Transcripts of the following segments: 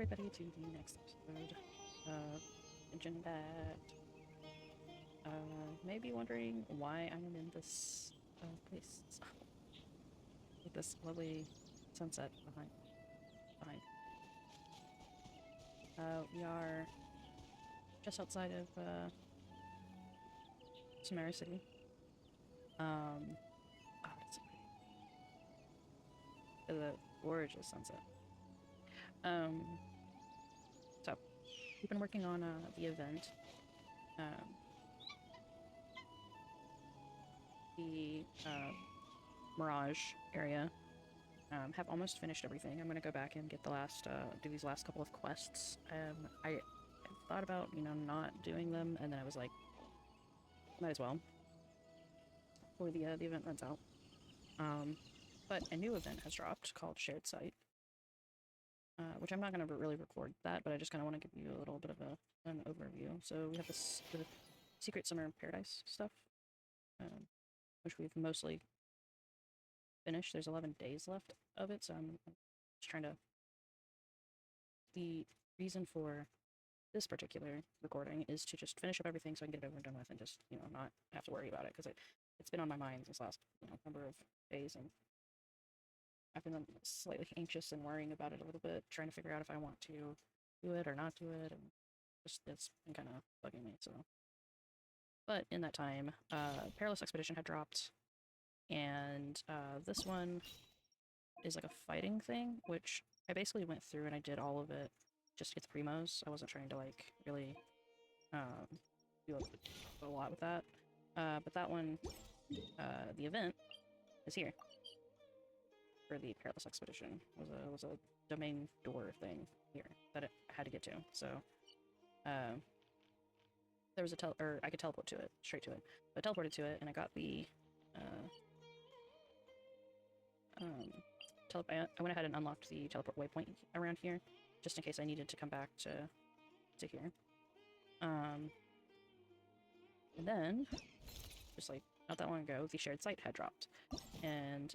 everybody to the next episode of Genshin Impact. Maybe wondering why I am in this place with this lovely sunset behind. We are just outside of Samara City. It's a gorgeous sunset. So we've been working on the event. The Mirage area. Have almost finished everything. I'm gonna go back and get the last, do these last couple of quests. I thought about, not doing them, and then I was like, might as well, before the event runs out. But a new event has dropped called Shared Site, which I'm not gonna really record that, but I just kind of want to give you a little bit of an overview. So we have the Secret Summer Paradise stuff, which we've mostly finished. There's 11 days left of it, so I'm just trying to... The reason for this particular recording is to just finish up everything so I can get it over and done with and just, not have to worry about it, because it's been on my mind this last, number of days, and I've been slightly anxious and worrying about it a little bit, trying to figure out if I want to do it or not do it, and just, it's been kind of bugging me, so... But in that time, Perilous Expedition had dropped, and this one is like a fighting thing, which I basically went through and I did all of it just to get the primos. I wasn't trying to, like, really do a lot with that. But that one, the event, is here. For the Perilous Expedition. It was a domain door thing here that it had to get to. So, there was I could teleport to it, straight to it. I teleported to it, and I got the, I went ahead and unlocked the teleport waypoint around here, just in case I needed to come back to here. And then, just like not that long ago, the Shared Site had dropped, and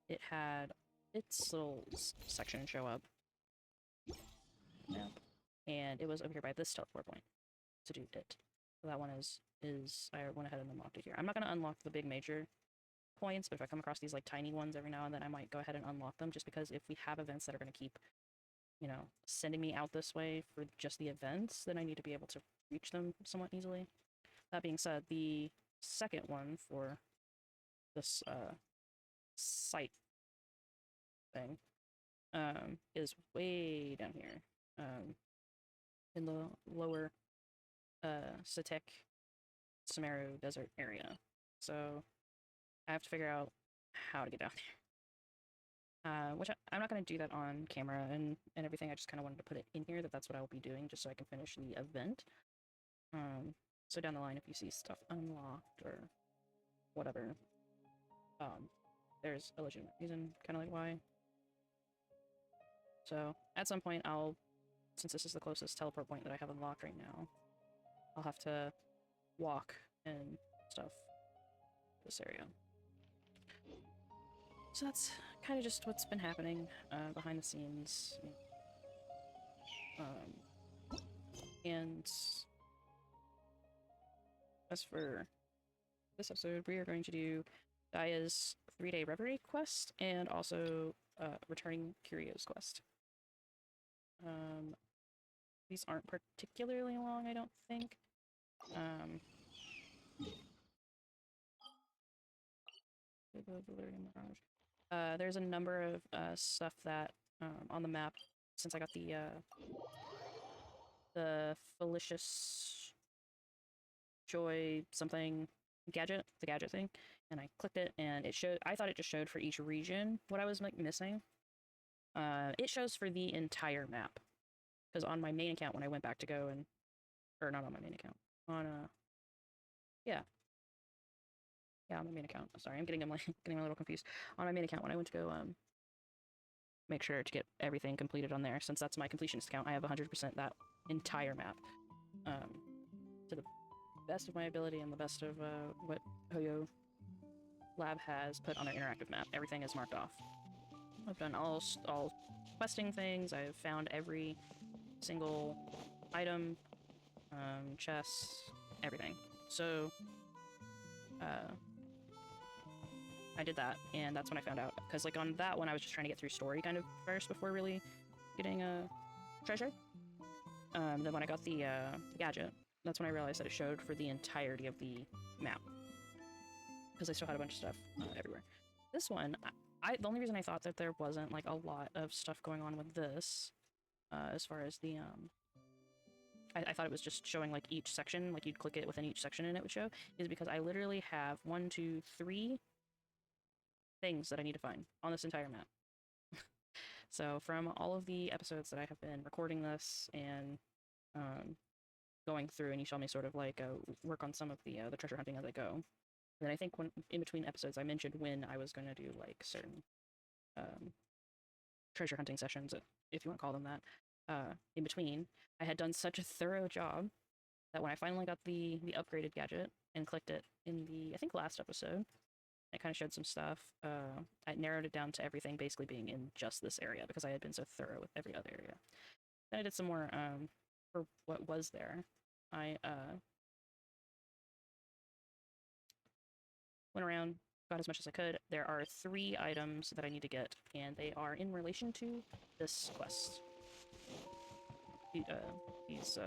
it had its little section show up. Yeah. And it was over here by this teleport point to do it. So that one is I went ahead and unlocked it here. I'm not going to unlock the big major points, but if I come across these like tiny ones every now and then, I might go ahead and unlock them, just because if we have events that are going to keep, sending me out this way for just the events, then I need to be able to reach them somewhat easily. That being said, the second one for this site thing is way down here, in the lower Satek Sumeru desert area. So I have to figure out how to get down there. Which I'm not going to do that on camera and everything. I just kind of wanted to put it in here that's what I will be doing, just so I can finish the event. So down the line, if you see stuff unlocked or whatever, there's a legitimate reason, kind of like why. So at some point, since this is the closest teleport point that I have unlocked right now, I'll have to walk and stuff this area. So that's kind of just what's been happening behind the scenes. And as for this episode, we are going to do Daiya's 3-day Reverie quest and also Returning Curio's quest. These aren't particularly long, I don't think. There's a number of stuff that on the map, since I got the Felicious Joy something gadget, the gadget thing, and I clicked it, and it showed. I thought it just showed for each region what I was like missing. It shows for the entire map, because on my main account when I went back to go and, or not on my main account, on on my main account. Sorry, I'm getting a little confused. On my main account when I went to go make sure to get everything completed on there, since that's my completionist account, I have 100% that entire map, to the best of my ability and the best of what Hoyo Lab has put on their interactive map. Everything is marked off. I've done all questing things. I've found every single item, chests, everything. So, I did that, and that's when I found out. Because, like, on that one, I was just trying to get through story kind of first before really getting a treasure. Then when I got the gadget, that's when I realized that it showed for the entirety of the map. Because I still had a bunch of stuff everywhere. This one, the only reason I thought that there wasn't, like, a lot of stuff going on with this, as far as the, I thought it was just showing, like, each section, like, you'd click it within each section and it would show, is because I literally have 1, 2, 3 things that I need to find on this entire map. So from all of the episodes that I have been recording this and going through, and you saw me sort of like work on some of the treasure hunting as I go. And then I think when in between episodes I mentioned when I was going to do like certain treasure hunting sessions, if you want to call them that, in between. I had done such a thorough job that when I finally got the upgraded gadget and clicked it in the, I think, last episode, it kind of showed some stuff. I narrowed it down to everything basically being in just this area because I had been so thorough with every other area. Then I did some more for what was there. I went around, got as much as I could. There are 3 items that I need to get, and they are in relation to this quest. These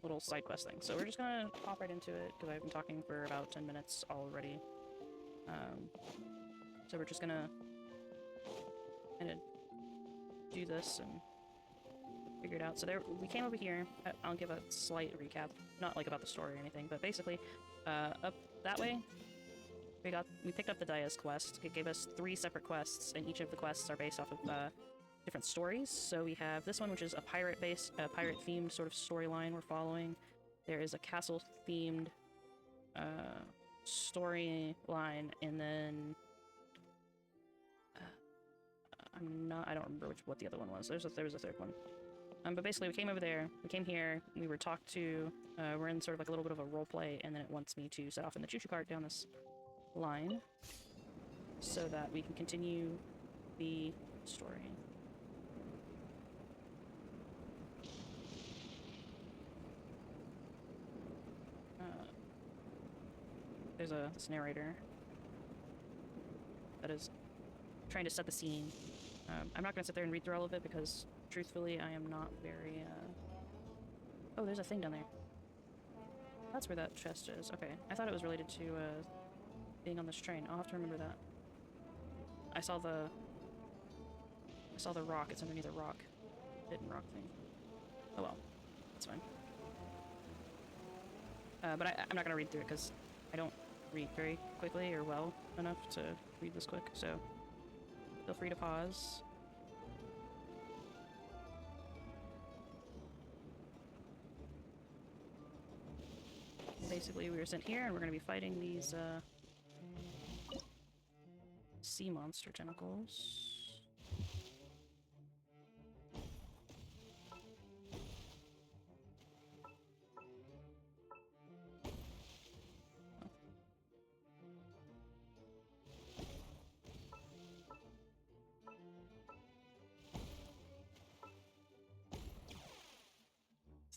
little side quest things. So we're just gonna hop right into it because I've been talking for about 10 minutes already. So we're just gonna kind of do this and figure it out. So there, we came over here. I'll give a slight recap, not like about the story or anything, but basically, up that way, we picked up the Daiya's quest. It gave us 3 separate quests, and each of the quests are based off of different stories. So we have this one, which is a pirate-themed sort of storyline we're following. There is a castle-themed storyline, and then I don't remember what the other one was. There was a third one. But basically we came over there, we came here, we were talked to, we're in sort of like a little bit of a role play, and then it wants me to set off in the choo-choo cart down this line so that we can continue the story. There's this narrator that is trying to set the scene. I'm not going to sit there and read through all of it because, truthfully, I am not very, Oh, there's a thing down there. That's where that chest is. Okay. I thought it was related to, being on this train. I'll have to remember that. I saw the rock. It's underneath a rock. Hidden rock thing. Oh well. That's fine. But I'm not going to read through it because I don't read very quickly or well enough to read this quick, so feel free to pause. Basically, we were sent here, and we're going to be fighting these sea monster tentacles.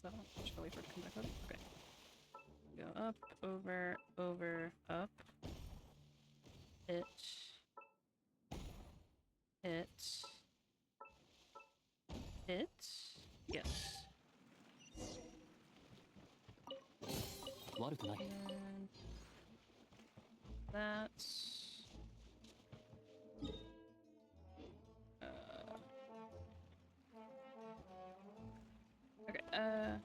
That one. I should wait for it to come back up. Okay. Go up, over, over, up. Hit. Hit. Hit. Yes. And that's... Okay,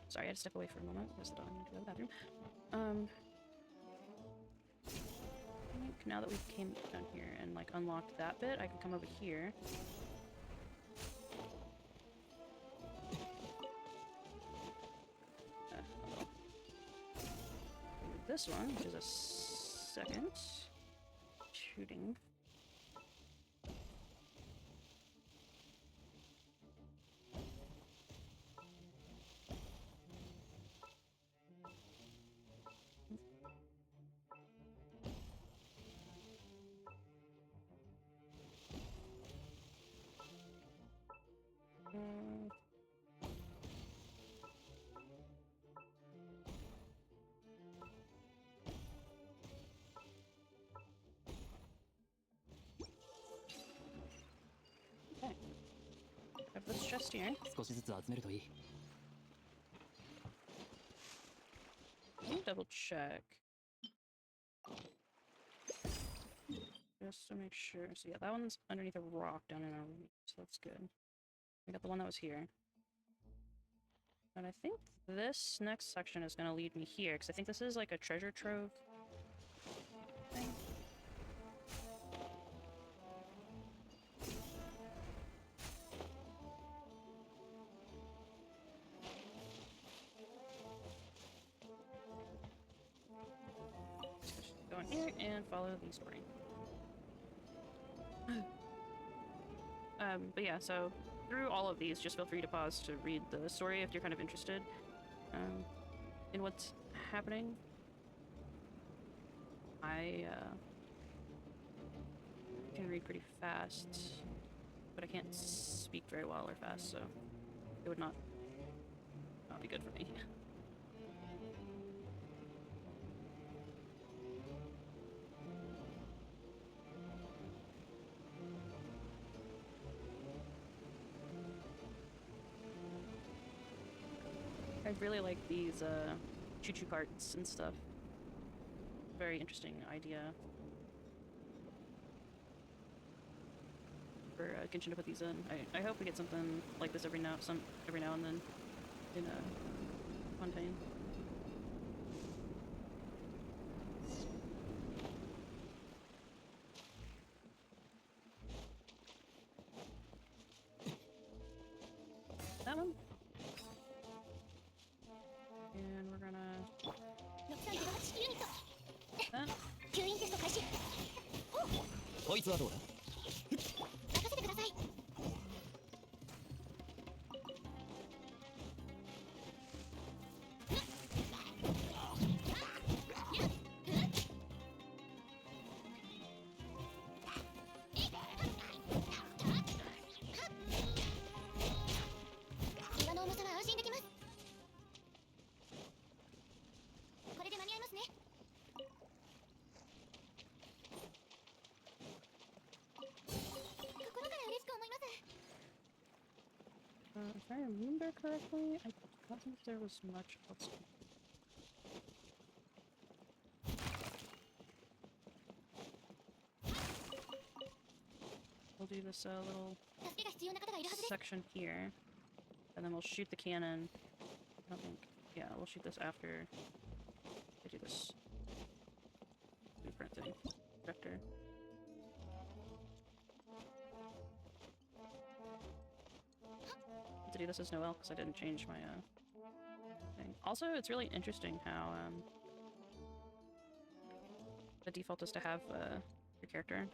sorry, I had to step away for a moment because the dog needed to go to the bathroom. I think now that we came down here and, like, unlocked that bit, I can come over here. This one, which is a second shooting. quest here. 少しずつ集めるといい。 Let me double check. Just to make sure. So yeah, that one's underneath a rock down in our room, so that's good. We got the one that was here. And I think this next section is gonna lead me here, because I think this is like a treasure trove thing. Go in here and follow the spring. But yeah, so through all of these, just feel free to pause to read the story if you're kind of interested in what's happening. I can read pretty fast, but I can't speak very well or fast, so it would not be good for me. I really like these choo-choo carts and stuff. Very interesting idea for Genshin to put these in. I hope we get something like this every now and then in Fontaine. That one. And we're gonna that. こいつはどうだ。 If I remember correctly, I don't think there was much else. We'll do this little section here, and then we'll shoot the cannon. I don't think. Yeah, we'll shoot this after I do this blueprint thing. Vector. To do this as Noelle because I didn't change my thing. Also, it's really interesting how the default is to have your character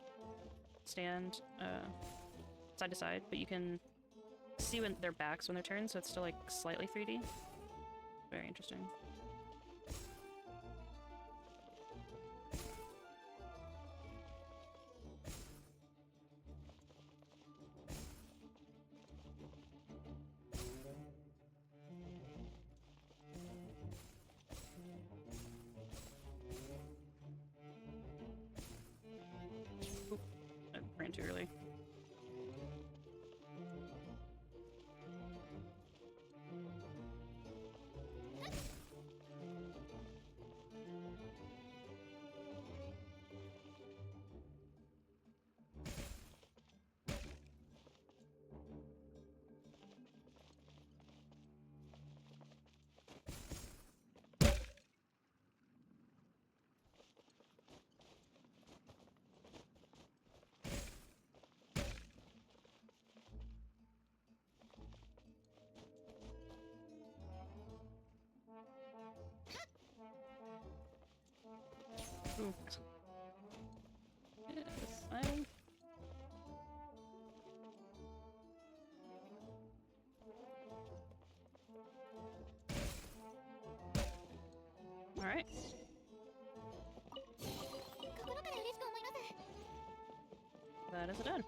stand side to side, but you can see when their backs when they're turned, so it's still like slightly 3D. Very interesting. Too early. Ooh. Yes, Alright. That is done.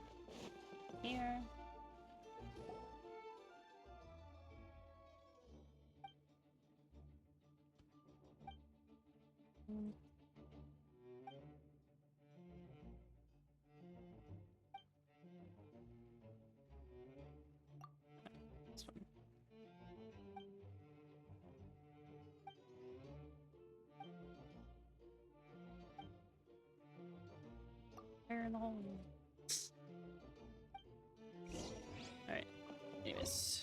Here. in the hole. Alright. Anyways.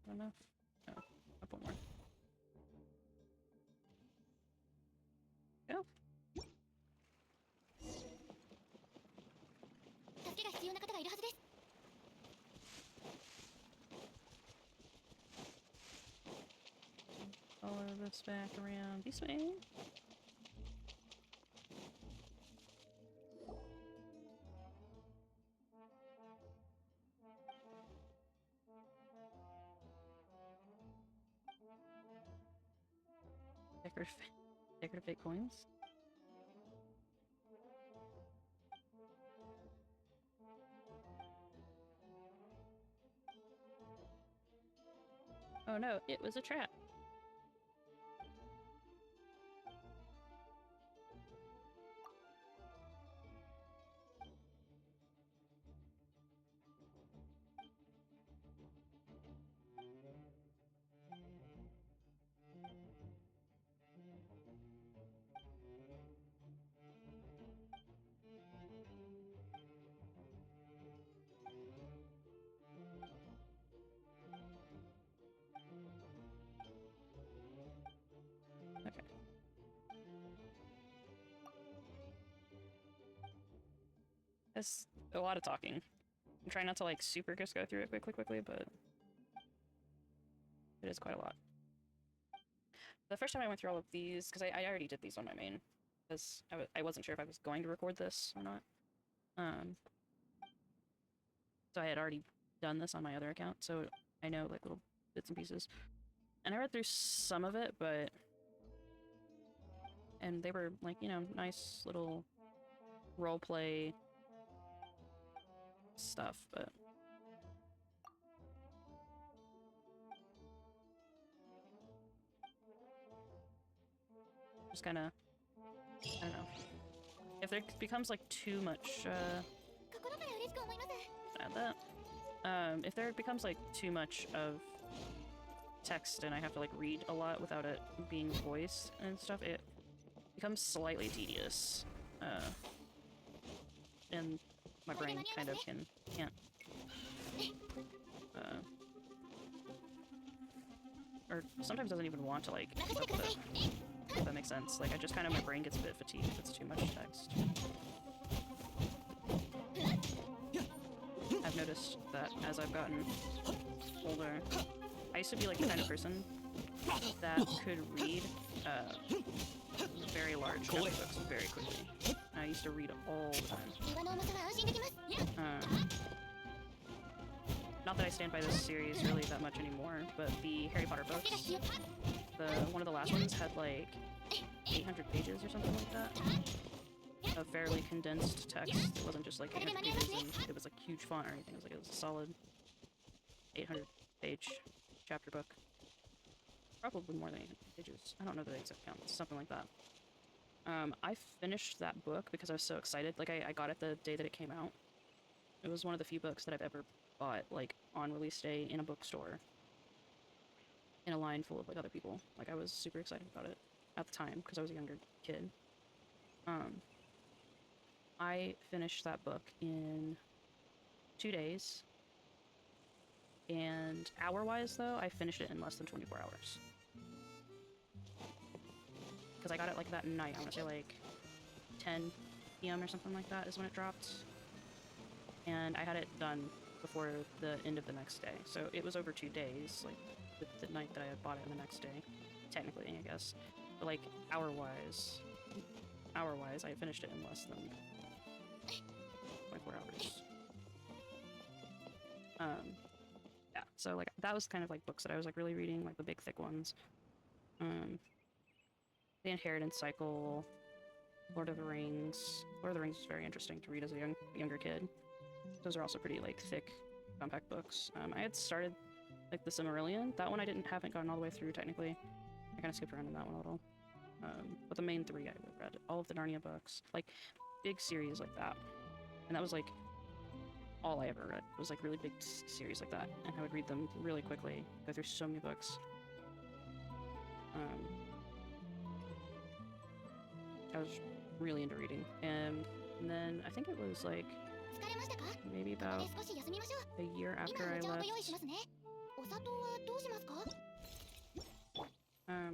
Not enough? No. Up one more. Go. Follow this back around this way. Decorative fake coins. Oh no, it was a trap. Okay. That's a lot of talking. I'm trying not to like super just go through it quickly, but it is quite a lot. The first time I went through all of these, because I already did these on my main, because I wasn't sure if I was going to record this or not. So I had already done this on my other account, so I know like little bits and pieces. And I read through some of it, and they were like, you know, nice little roleplay stuff, but just kind of, I don't know. If there becomes like too much, add that. If there becomes like too much of text and I have to like read a lot without it being voiced and stuff, it becomes slightly tedious. And my brain kind of can't. Or sometimes doesn't even want to like keep up with it. If that makes sense. Like I just kind of, my brain gets a bit fatigued if it's too much text. I've noticed that as I've gotten older, I used to be like the kind of person that could read very large chapter books very quickly. I used to read all the time. Not that I stand by this series really that much anymore, but the Harry Potter books, one of the last ones had like 800 pages or something like that. Of fairly condensed text. It wasn't just like 800 pages and it was like huge font or anything. It was a solid 800 page chapter book. Probably more than 800 pages. I don't know the exact count. Something like that. I finished that book because I was so excited. Like I got it the day that it came out. It was one of the few books that I've ever bought like on release day in a bookstore. In a line full of like other people. Like I was super excited about it at the time because I was a younger kid. I finished that book in 2 days. And hour-wise, though, I finished it in less than 24 hours. Because I got it like that night. I want to say like 10 p.m. or something like that is when it dropped. And I had it done before the end of the next day. So it was over 2 days, like the night that I had bought it the next day. Technically, I guess. But like hour-wise, I finished it in less than 24 hours. Yeah, so like that was kind of like books that I was like really reading, like the big thick ones. The Inheritance Cycle, Lord of the Rings. Lord of the Rings is very interesting to read as a younger kid. Those are also pretty like thick, compact books. I had started like the Silmarillion. That one I haven't gotten all the way through technically. I kind of skipped around in that one a little. But the main three I read. All of the Narnia books, like big series like that. And that was like all I ever read was like really big series like that, and I would read them really quickly, go through so many books. I was really into reading. And then I think it was like maybe about a year after I left. I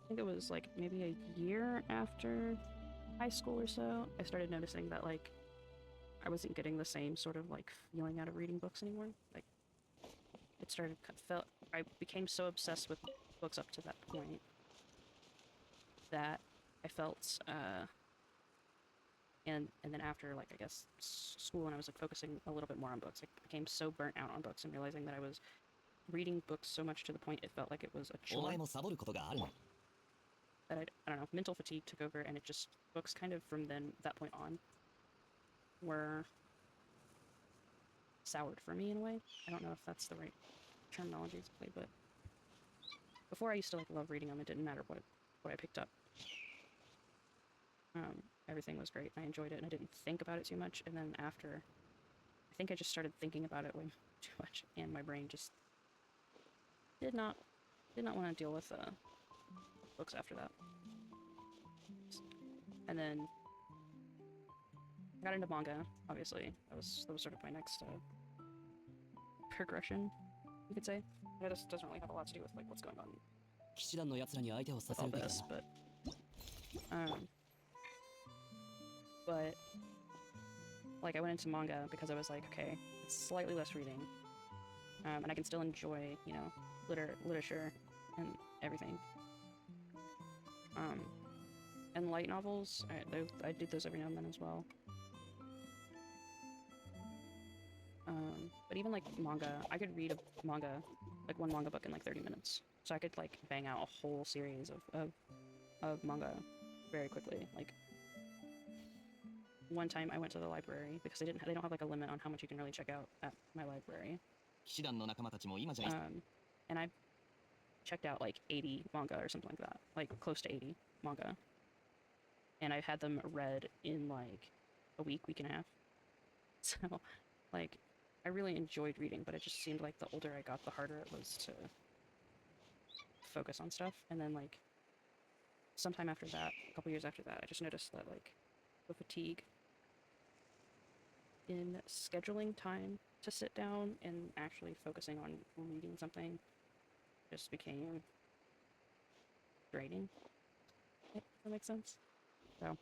think it was like maybe a year after high school or so, I started noticing that like I wasn't getting the same sort of like feeling out of reading books anymore. Like it started felt I became so obsessed with books up to that point that I felt and then after like I guess school and I was like focusing a little bit more on books, I became so burnt out on books and realizing that I was reading books so much to the point it felt like it was a chore. That I don't know, mental fatigue took over, and it just books kind of from that point on were soured for me in a way. I don't know if that's the right terminology exactly, but before I used to like love reading them. It didn't matter what I picked up. Everything was great. I enjoyed it, and I didn't think about it too much. And then after, I think I just started thinking about it way too much, and my brain just did not want to deal with books after that. And then I got into manga, obviously. That was sort of my next progression, you could say. I know this doesn't really have a lot to do with like what's going on with all this, but like I went into manga because I was like, okay, it's slightly less reading, and I can still enjoy, you know, literature and everything. And light novels, I do those every now and then as well. But even like manga, I could read a manga, like one manga book in like 30 minutes. So I could like bang out a whole series of manga very quickly. Like one time I went to the library because they don't have like a limit on how much you can really check out at my library. And I checked out like 80 manga or something like that, like close to 80 manga. And I had them read in like a week and a half. So like I really enjoyed reading, but it just seemed like the older I got, the harder it was to focus on stuff. And then like sometime after that, a couple years after that, I just noticed that like the fatigue in scheduling time to sit down and actually focusing on reading something just became draining. If that makes sense. So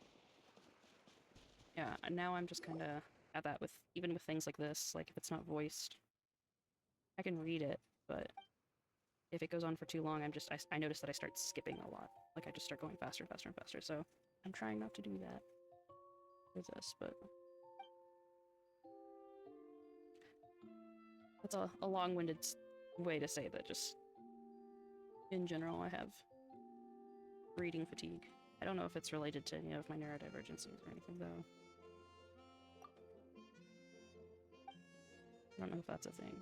yeah, and now I'm just kind of at that with even with things like this. Like if it's not voiced, I can read it, but if it goes on for too long, I notice that I start skipping a lot. Like I just start going faster and faster and faster. So I'm trying not to do that with this, but that's a long-winded way to say that just in general I have reading fatigue. I don't know if it's related to any of my neurodivergencies or anything though. I don't know if that's a thing.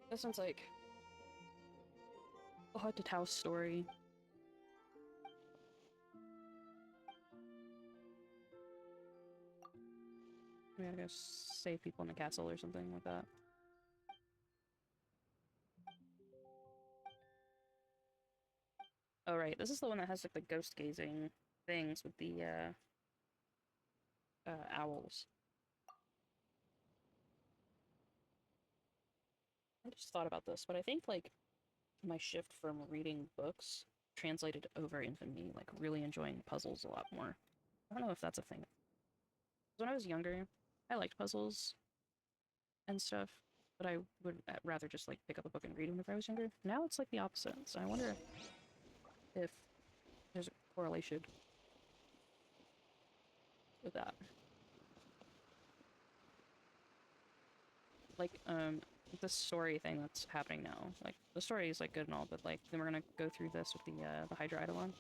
That sounds like a haunted house story. We gotta go save people in the castle or something like that. Oh right, this is the one that has like the ghost gazing things with the owls. I just thought about this, but I think like my shift from reading books translated over into me like really enjoying puzzles a lot more. I don't know if that's a thing. When I was younger, I liked puzzles and stuff, but I would rather just like pick up a book and read them if I was younger. Now it's like the opposite, so I wonder if there's a correlation with that. Like, the story thing that's happening now. Like, the story is, like, good and all, but, like, then we're gonna go through this with the Hydrate one.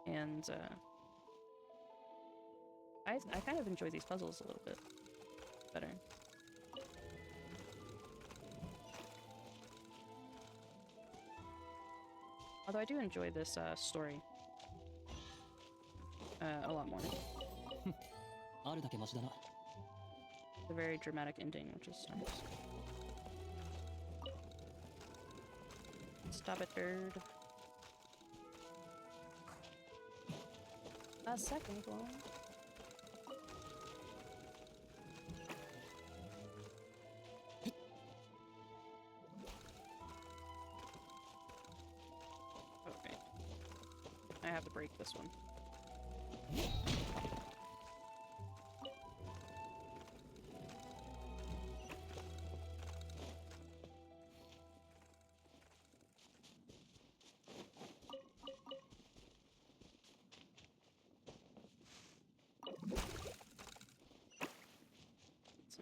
And, I kind of enjoy these puzzles a little bit better. Although I do enjoy this, story a lot more. a very dramatic ending, which is nice. Stop it, bird. A second one. Okay. I have to break this one.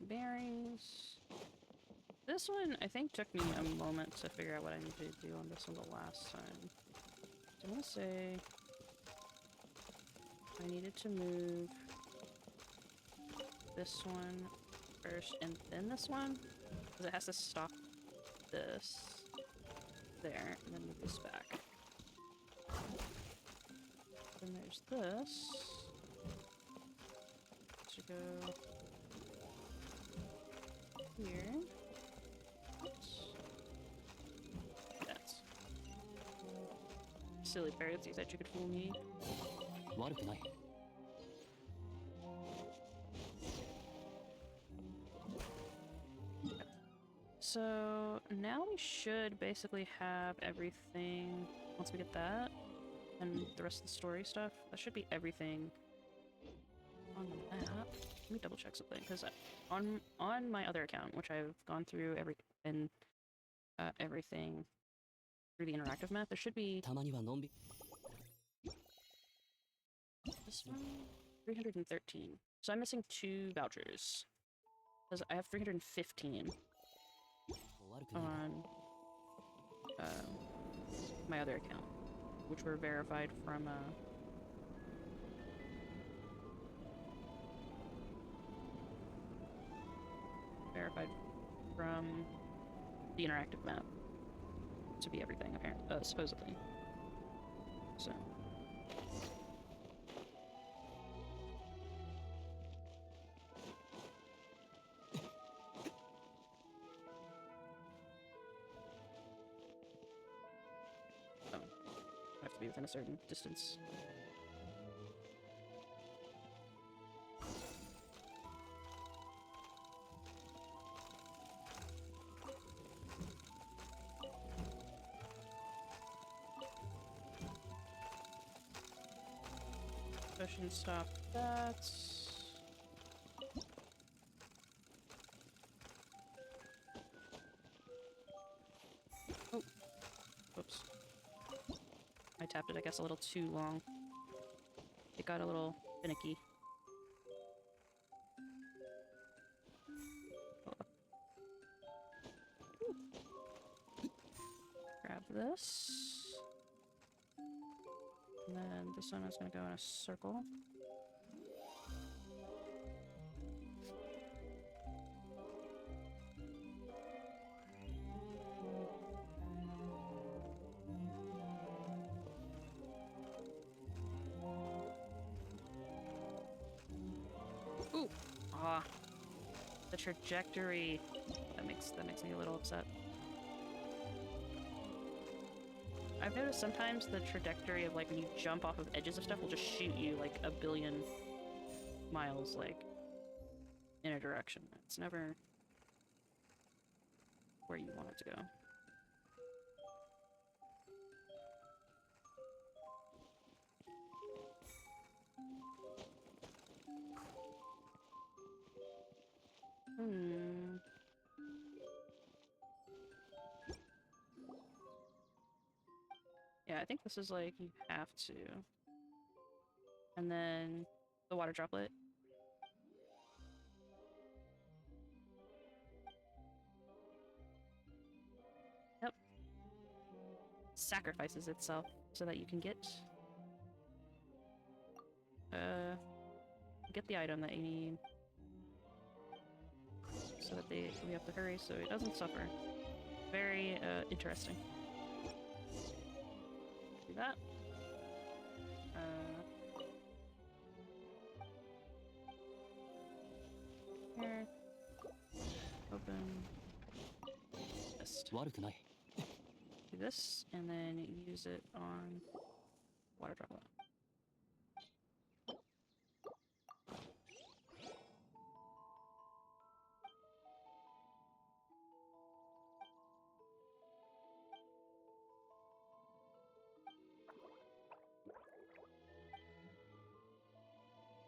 Bearings. This one, I think, took me a moment to figure out what I needed to do on this one the last time. So I'm gonna say I needed to move this one first and then this one, because it has to stop this there and then move this back. Then there's this. Should go here. Oops. That's silly parrots. You said you could fool me. 悪くない。 So now we should basically have everything. Once we get that and the rest of the story stuff, that should be everything on the map. Let me double check something, because on my other account, which I've gone through everything through the interactive map, there should be たまにはのんび this one 313. So I'm missing 2 vouchers because I have 315 悪くない。 on my other account, which were verified from the interactive map to be everything, apparently, supposedly. So. Oh, I have to be within a certain distance. Push and stop that. Oh. Whoops. I tapped it, I guess, a little too long. It got a little finicky. Grab this. And then this one is going to go in a circle. Ooh! Ah. The trajectory. That makes me a little upset. I've noticed sometimes the trajectory of, like, when you jump off of edges of stuff will just shoot you, like, a billion miles, like, in a direction. It's never where you want it to go. Yeah, I think this is like, you have to. And then the water droplet. Yep. Sacrifices itself so that you can get the item that you need. So that we have to hurry so it doesn't suffer. Very interesting. Do that. Here. chest. 悪くない。 Do this, and then use it on water droplet.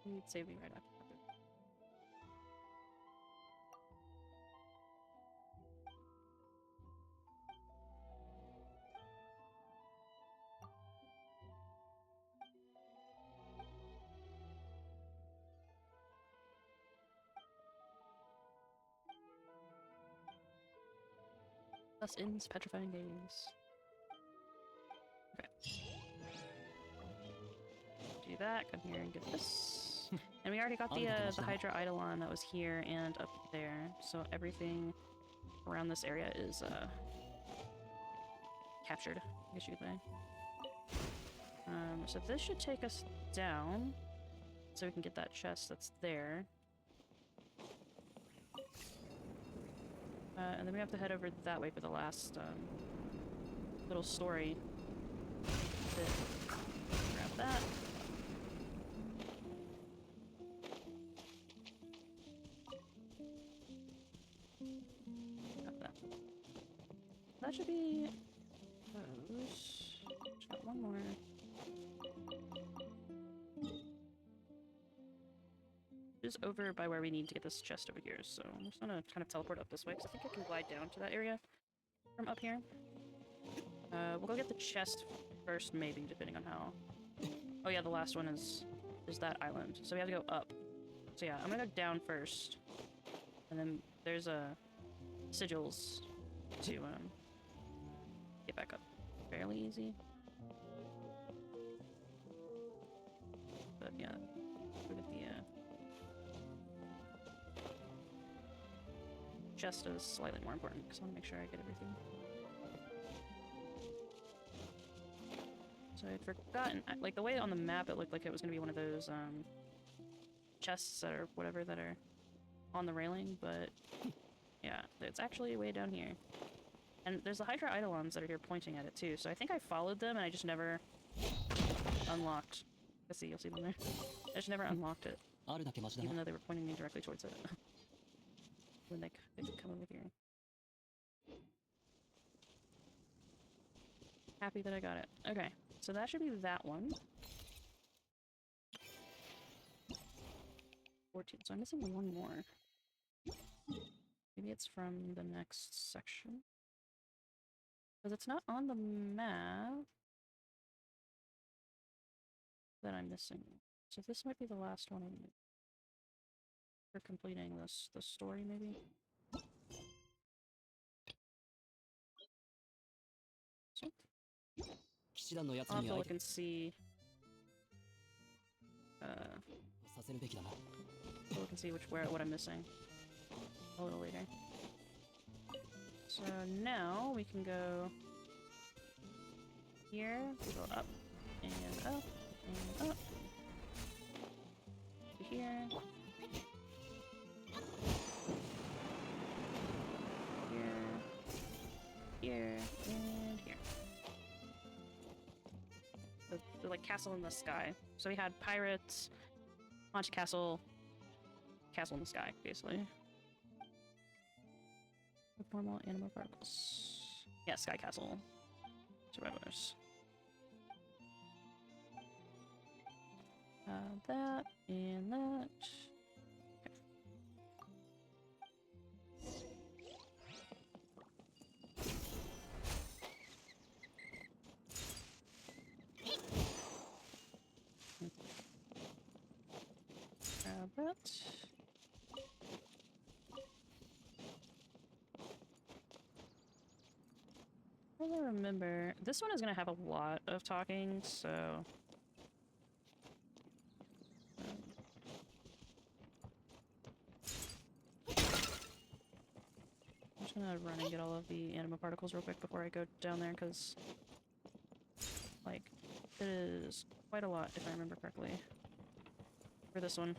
You'd save me right after. Thus ends petrifying days. Okay. Do that, come here and get this. And we already got the Hydra Eidolon that was here and up there, so everything around this area is captured, I guess you could say. So this should take us down, so we can get that chest that's there. And then we have to head over that way for the last little story. Grab that. Grab that. That should be those. Just got one more. Just over by where we need to get this chest over here, so I'm just gonna kind of teleport up this way, because I think I can glide down to that area from up here. We'll go get the chest first, maybe, depending on how... Oh yeah, the last one is that island, so we have to go up. So yeah, I'm gonna go down first, and then there's sigils to get back up. Fairly easy. But yeah, look at the chest is slightly more important, because I want to make sure I get everything. So I'd forgotten, like the way on the map it looked like it was going to be one of those chests or whatever that are on the railing, but yeah, it's actually way down here. And there's the Hydra Eidolons that are here pointing at it too, so I think I followed them and I just never unlocked. Let's see, you'll see them there. I just never unlocked it, even though they were pointing me directly towards it. When they could come over here. Happy that I got it. Okay, so that should be that one. 14, so I'm missing one more. Maybe it's from the next section. Because it's not on the map that I'm missing. So this might be the last one for completing this story, maybe. So I'll have to look and see. Look and see what I'm missing a little later. So now we can go here, go up and up and up to here. Here and here. The like castle in the sky. So we had pirates, haunted castle, castle in the sky, basically. Normal animal particles. Yeah, sky castle. Survivors. That and that. Grab that. I don't remember. This one is going to have a lot of talking, so... I'm just gonna run and get all of the anima particles real quick before I go down there, because... like, it is quite a lot, if I remember correctly. For this one.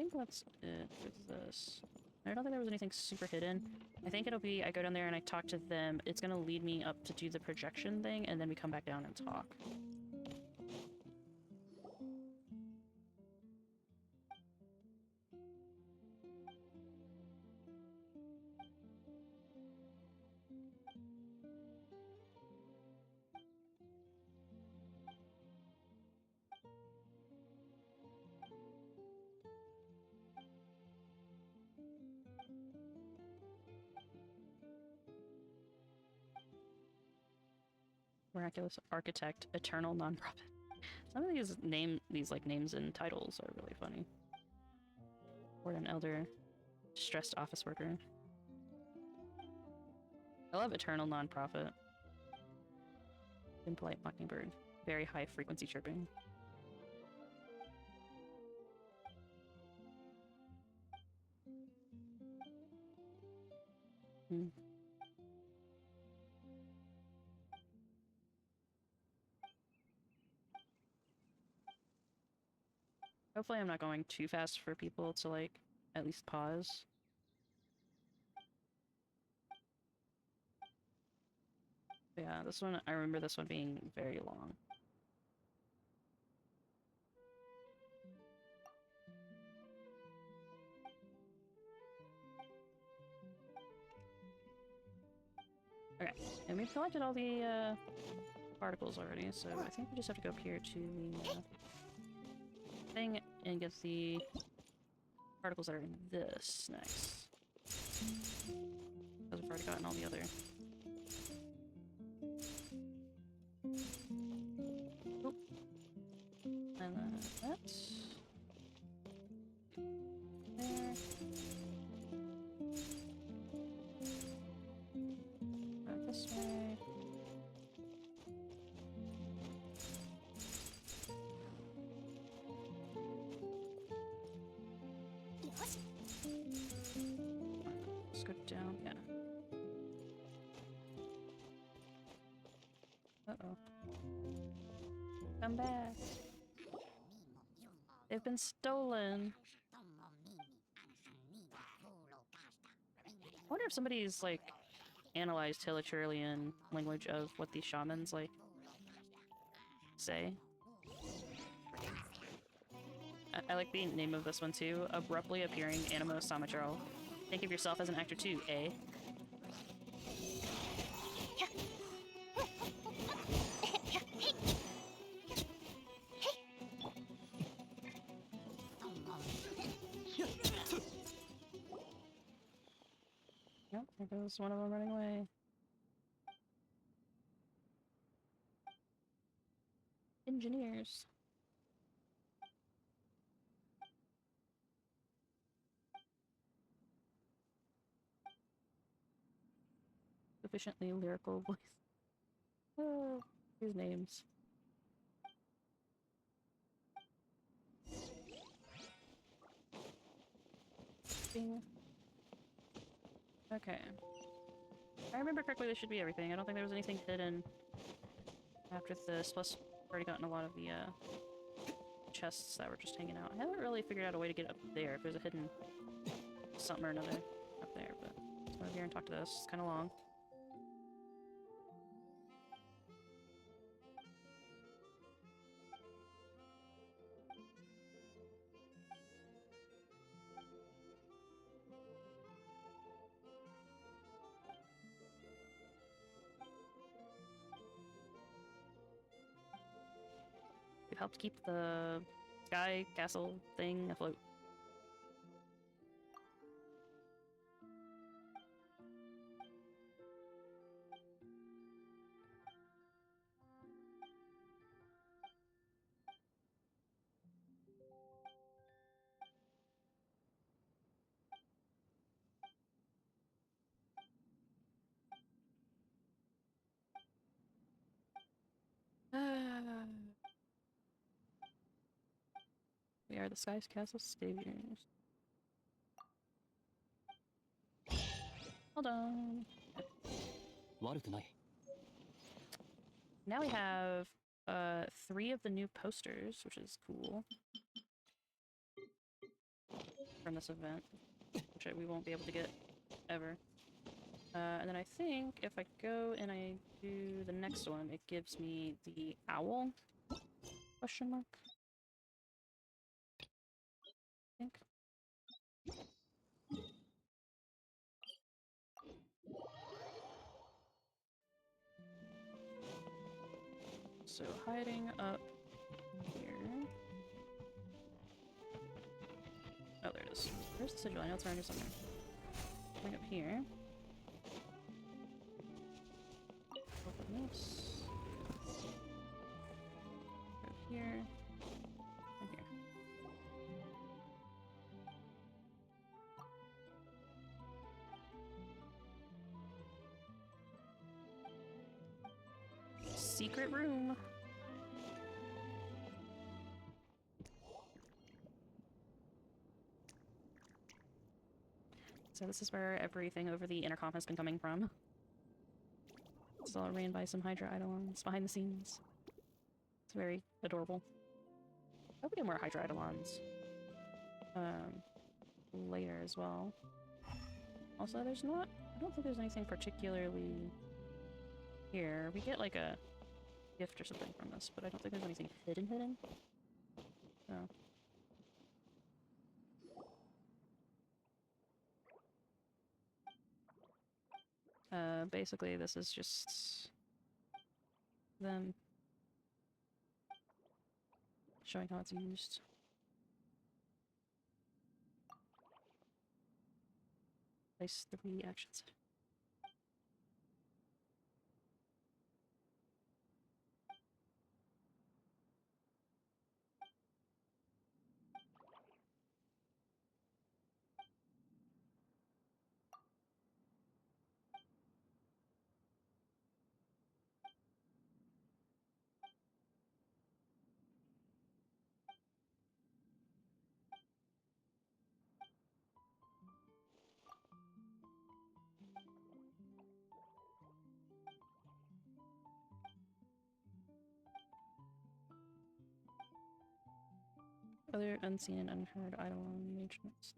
think that's it for this. I don't think there was anything super hidden. I think it'll be, I go down there and I talk to them. It's gonna lead me up to do the projection thing, and then we come back down and talk. Miraculous Architect, Eternal Nonprofit. Some of these names and titles are really funny. Or an elder, distressed office worker. I love Eternal Nonprofit. Impolite Mockingbird. Very high frequency chirping. Hmm. Hopefully I'm not going too fast for people to, like, at least pause. But yeah, this one, I remember this one being very long. Okay, and we've collected all the particles already, so I think we just have to go up here to the thing and get the particles that are in this next. Because we've already gotten all the other. Oh. And then that. There. Go this way. Let's go down, yeah. Uh-oh. Come back. They've been stolen. I wonder if somebody's, like, analyzed Hilichurlian language of what these shamans, like, say. I like the name of this one, too. Abruptly Appearing Animo Samatro. Think of yourself as an actor, too, eh? Yep, there goes one of them running away. Engineers. Sufficiently lyrical voice. Oh, these names. Bing. Okay. If I remember correctly, this should be everything. I don't think there was anything hidden after this, plus I've already gotten a lot of the chests that were just hanging out. I haven't really figured out a way to get up there, if there's a hidden something or another up there, but let's go over here and talk to this. It's kind of long. It helped keep the sky castle thing afloat. We are the Sky's Castle Saviors. Hold on. 悪くない。 Now we have 3 of the new posters, which is cool. from this event, which we won't be able to get ever. And then I think if I go and I do the next one, it gives me the owl? Question mark? I think. So hiding up here. Oh, there it is. Where's the sigil? I know it's around here somewhere. Hiding up here. Open this. Go here. And here. Secret room. So this is where everything over the intercom has been coming from. It's all ran by some Hydra Eidolons behind the scenes. It's very adorable. I hope we get more Hydra Eidolons later as well. Also, I don't think there's anything particularly here. We get like a gift or something from this, but I don't think there's anything hidden. So. Basically this is just them showing how it's used. Place 3 actions. Other unseen and unheard Eidolon engagements,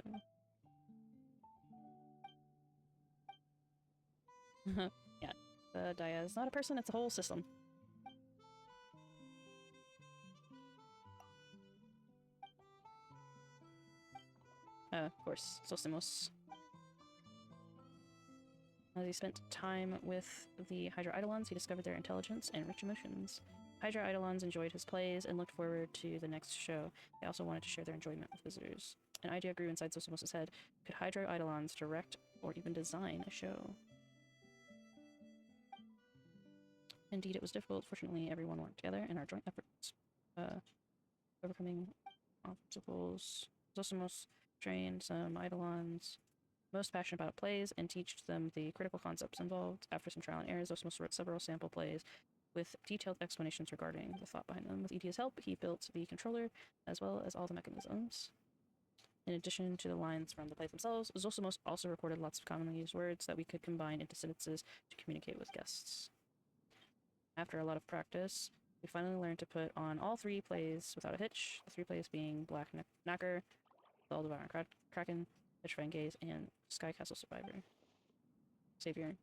though. Yeah, Daiya is not a person, it's a whole system. Of course, Sosimos. As he spent time with the Hydra Eidolons, he discovered their intelligence and rich emotions. Hydra Eidolons enjoyed his plays and looked forward to the next show. They also wanted to share their enjoyment with visitors. An idea grew inside Sosimos' head. Could Hydra Eidolons direct or even design a show? Indeed, it was difficult. Fortunately, everyone worked together in our joint efforts. Overcoming obstacles. Zosimos trained some Eidolons most passionate about plays and teach them the critical concepts involved. After some trial and error, Zosimos wrote several sample plays with detailed explanations regarding the thought behind them. With ED's help, he built the controller as well as all the mechanisms. In addition to the lines from the plays themselves, Zosimos also recorded lots of commonly used words that we could combine into sentences to communicate with guests. After a lot of practice, we finally learned to put on all 3 plays without a hitch, the 3 plays being Black Knacker, The All-Devouring Kraken, Petrifying Gaze, and Sky Castle Survivor. Savior.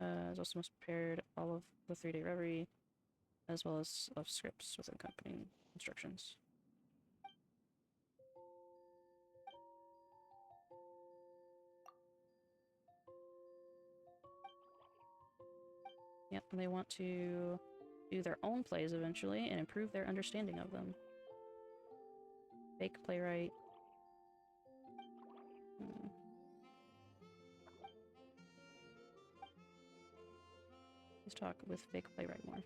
Zosimos prepared all of the 3-day Reverie, as well as of scripts with accompanying instructions. Yep, and they want to do their own plays eventually and improve their understanding of them. Fake playwright. Let's talk with fake playwright more.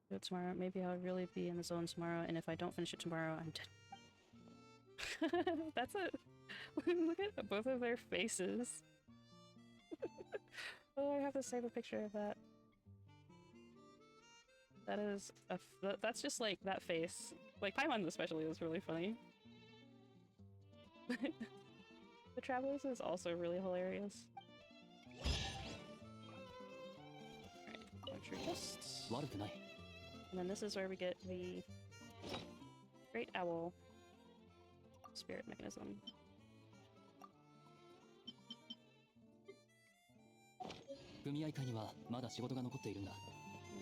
Do it tomorrow. Maybe I'll really be in the zone tomorrow, and if I don't finish it tomorrow, I'm dead. That's it. Look at both of their faces. Oh, I have to save a picture of that. That is that's just like that face. Like Paimon's especially is really funny. The Travelers is also really hilarious. Alright, true chests. 悪くない And then this is where we get the Great Owl spirit mechanism. 組合会にはまだ仕事が残っているんだ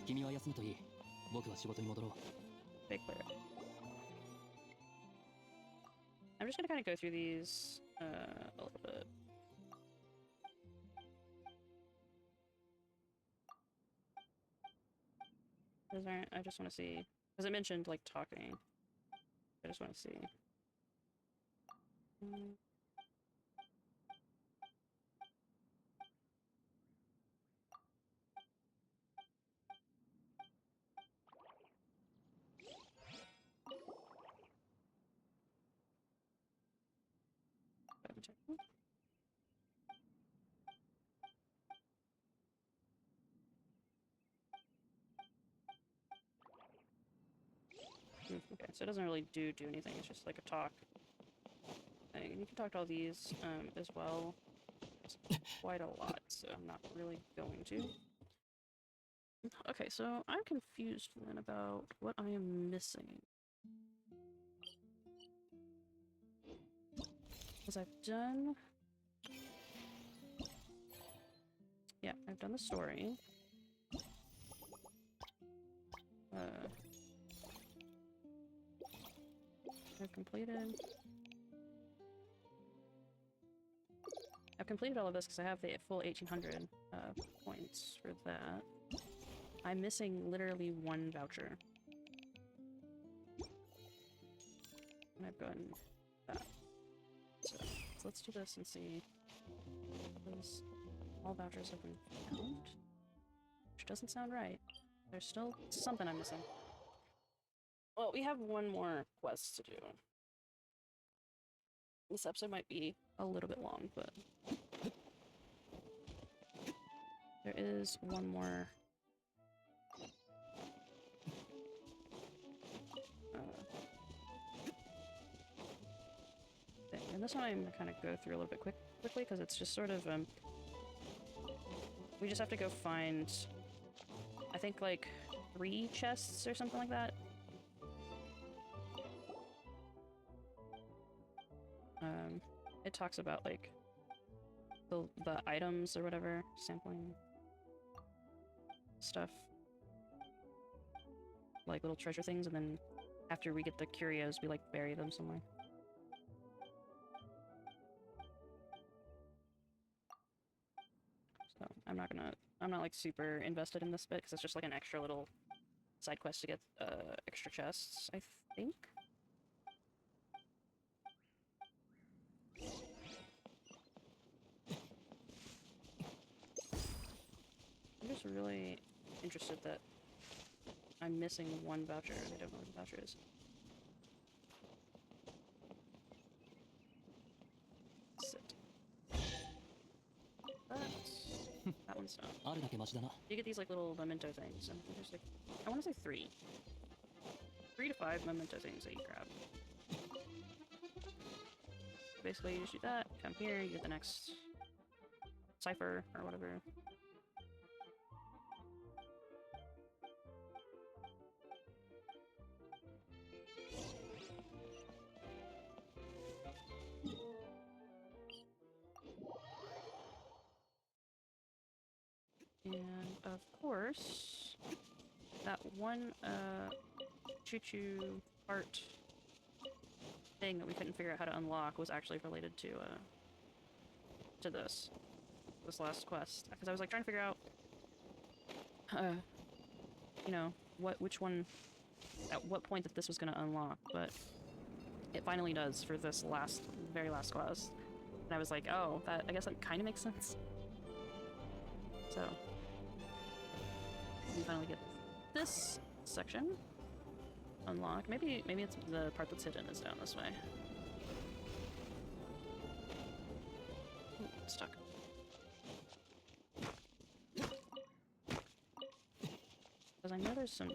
君は休むといい僕は仕事に戻ろう Big clear. I'm just gonna kind of go through these a little bit. I just want to see, because it mentioned like talking. I just want to see. Okay, so it doesn't really do anything, it's just like a talk thing. You can talk to all these as well. It's quite a lot, so I'm not really going to. Okay, so I'm confused then about what I am missing. Because I've done... Yeah, I've done the story. I've completed all of this because I have the full 1800 points for that. I'm missing literally one voucher. And I've gotten that. So let's do this and see. Because all vouchers have been found. Which doesn't sound right. There's still something I'm missing. Well, we have one more quest to do. This episode might be a little bit long, but... there is one more... thing. And this one I'm gonna kind of go through a little bit quickly, because it's just sort of, we just have to go find... I think, like, 3 chests or something like that. It talks about, like, the items or whatever, sampling stuff. Like, little treasure things, and then after we get the curios, we, like, bury them somewhere. So, I'm not, like, super invested in this bit, because it's just, like, an extra little side quest to get, extra chests, I think? I'm just really interested that I'm missing one voucher and I don't know what the voucher is. Sit. That one's not. You get these like little memento things, and there's like, I want to say 3. 3 to 5 memento things that you grab. Basically, you just do that, come here, you get the next cipher or whatever. And of course, that one choo-choo part thing that we couldn't figure out how to unlock was actually related to this last quest. Because I was like trying to figure out, you know, which one, at what point that this was going to unlock, but it finally does for this very last quest. And I was like, oh, I guess that kind of makes sense. So, we finally get this section unlocked. Maybe it's the part that's hidden is down this way. Ooh, stuck. Because I know there's some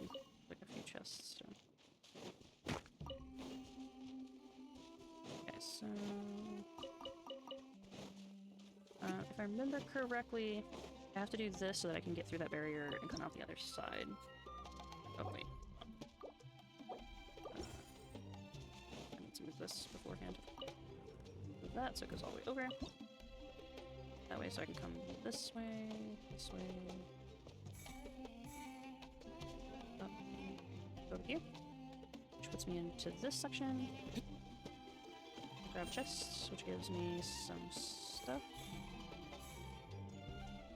remember correctly, I have to do this so that I can get through that barrier and come out the other side. Oh, wait. I need to move this beforehand. Move that so it goes all the way over. That way so I can come this way, up, over here. Which puts me into this section. Grab chests, which gives me some stuff.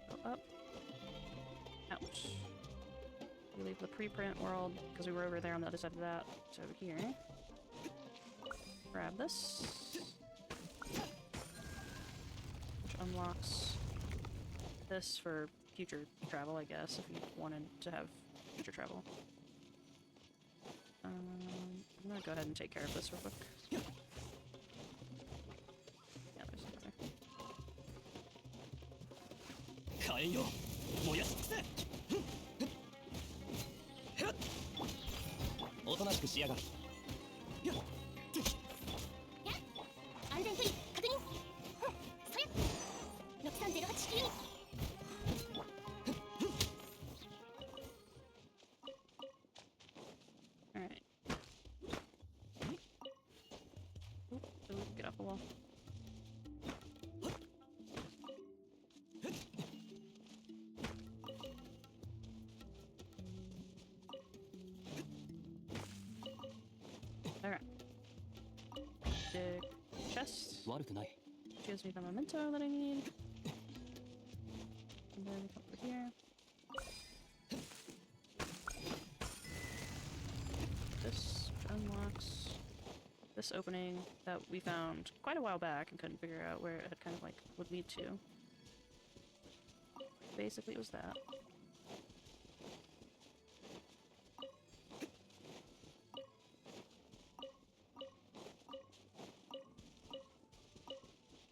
Go up. Out. We leave the preprint world, because we were over there on the other side of that, to over here. Grab this. Which unlocks this for future travel, I guess, if you wanted to have future travel. I'm gonna go ahead and take care of this real quick. Yeah, there's another. 火炎よ燃やし尽くせおとなしくしやがる安全距離確認そや6308急に Alright. Oop, get off the wall. Alright. Dig chest. 悪くない Gives me the memento that I need. And then come over here. This unlocks this opening that we found quite a while back and couldn't figure out where it had kind of like would lead to. Basically, it was that.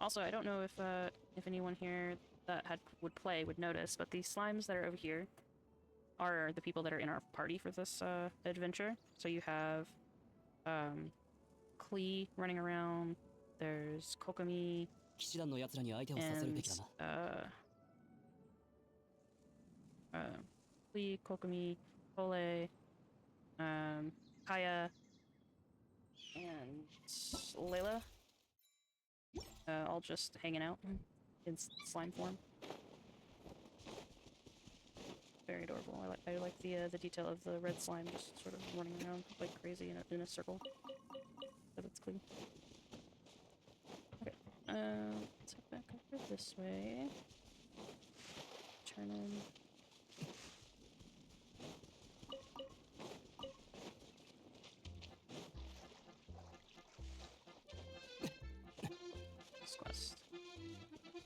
Also, I don't know if anyone here that would play would notice, but these slimes that are over here are the people that are in our party for this adventure. So you have Klee running around. There's Kokomi 騎士団の奴らに相手をさせるべ and きだな Klee, Kokomi, Kole, Kaya, and Layla. All just hanging out in slime form. Very adorable. I like the detail of the red slime just sort of running around like crazy in a circle. So that's clean. Okay, let's head back over this way. Turn in. This quest.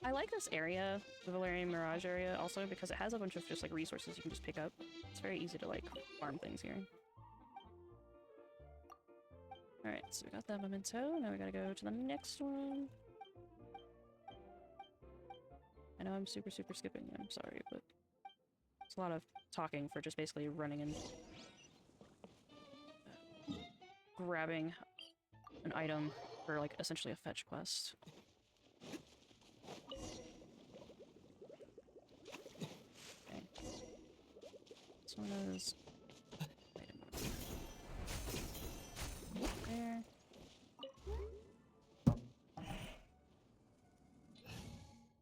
I like this area, the Valerian Mirage area, also because it has a bunch of just like resources you can just pick up. It's very easy to like farm things here. Alright, so we got that memento, now we gotta go to the next one. I know I'm super skipping, I'm sorry, but it's a lot of talking for just basically running and grabbing an item for like essentially a fetch quest. Okay. This one is... Wait a minute. There.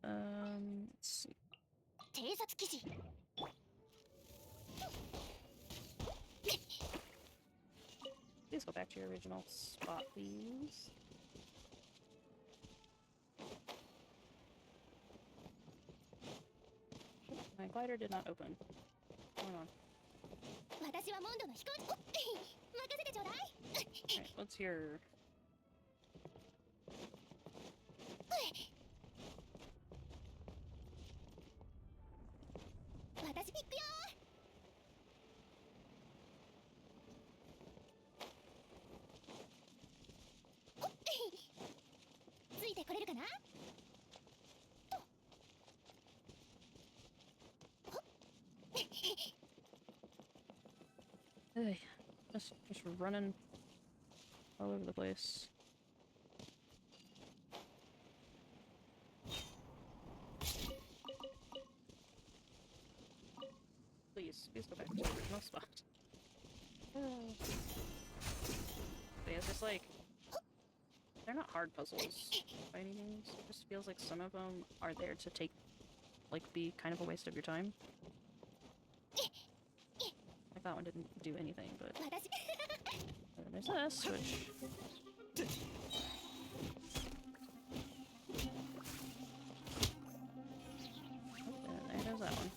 Let's see. 偵察記事 Please go back to your original spot, please. My glider did not open. What's going on? 私はモンドの飛行機任せてちょうだい Alright, what's your... 私ピックよついてこれるかな Hey, just running all over the place. please go back to the original spot. But yeah, it's just like, they're not hard puzzles by any means. It just feels like some of them are there to take, like, be kind of a waste of your time. Like that one didn't do anything, but then there's this, which... Oh, there goes that one.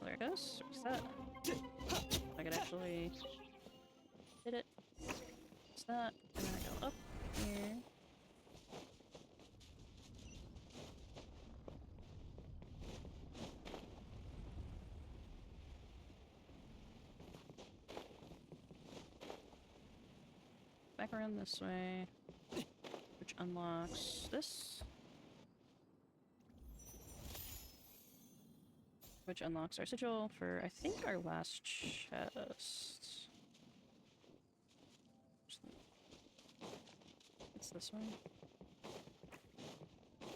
There it goes. Reset. I could actually hit it. It's that, and then I go up here. Back around this way, which unlocks this. Which unlocks our sigil for, I think, our last chest. It's this one.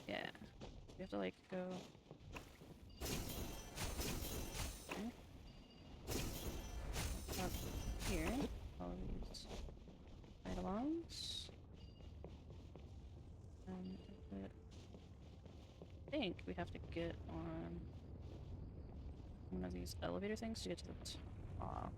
Yeah. You have to, like, go... Okay. Up here. All of these ride-alongs. I think we have to get on one of these elevator things to get to the top.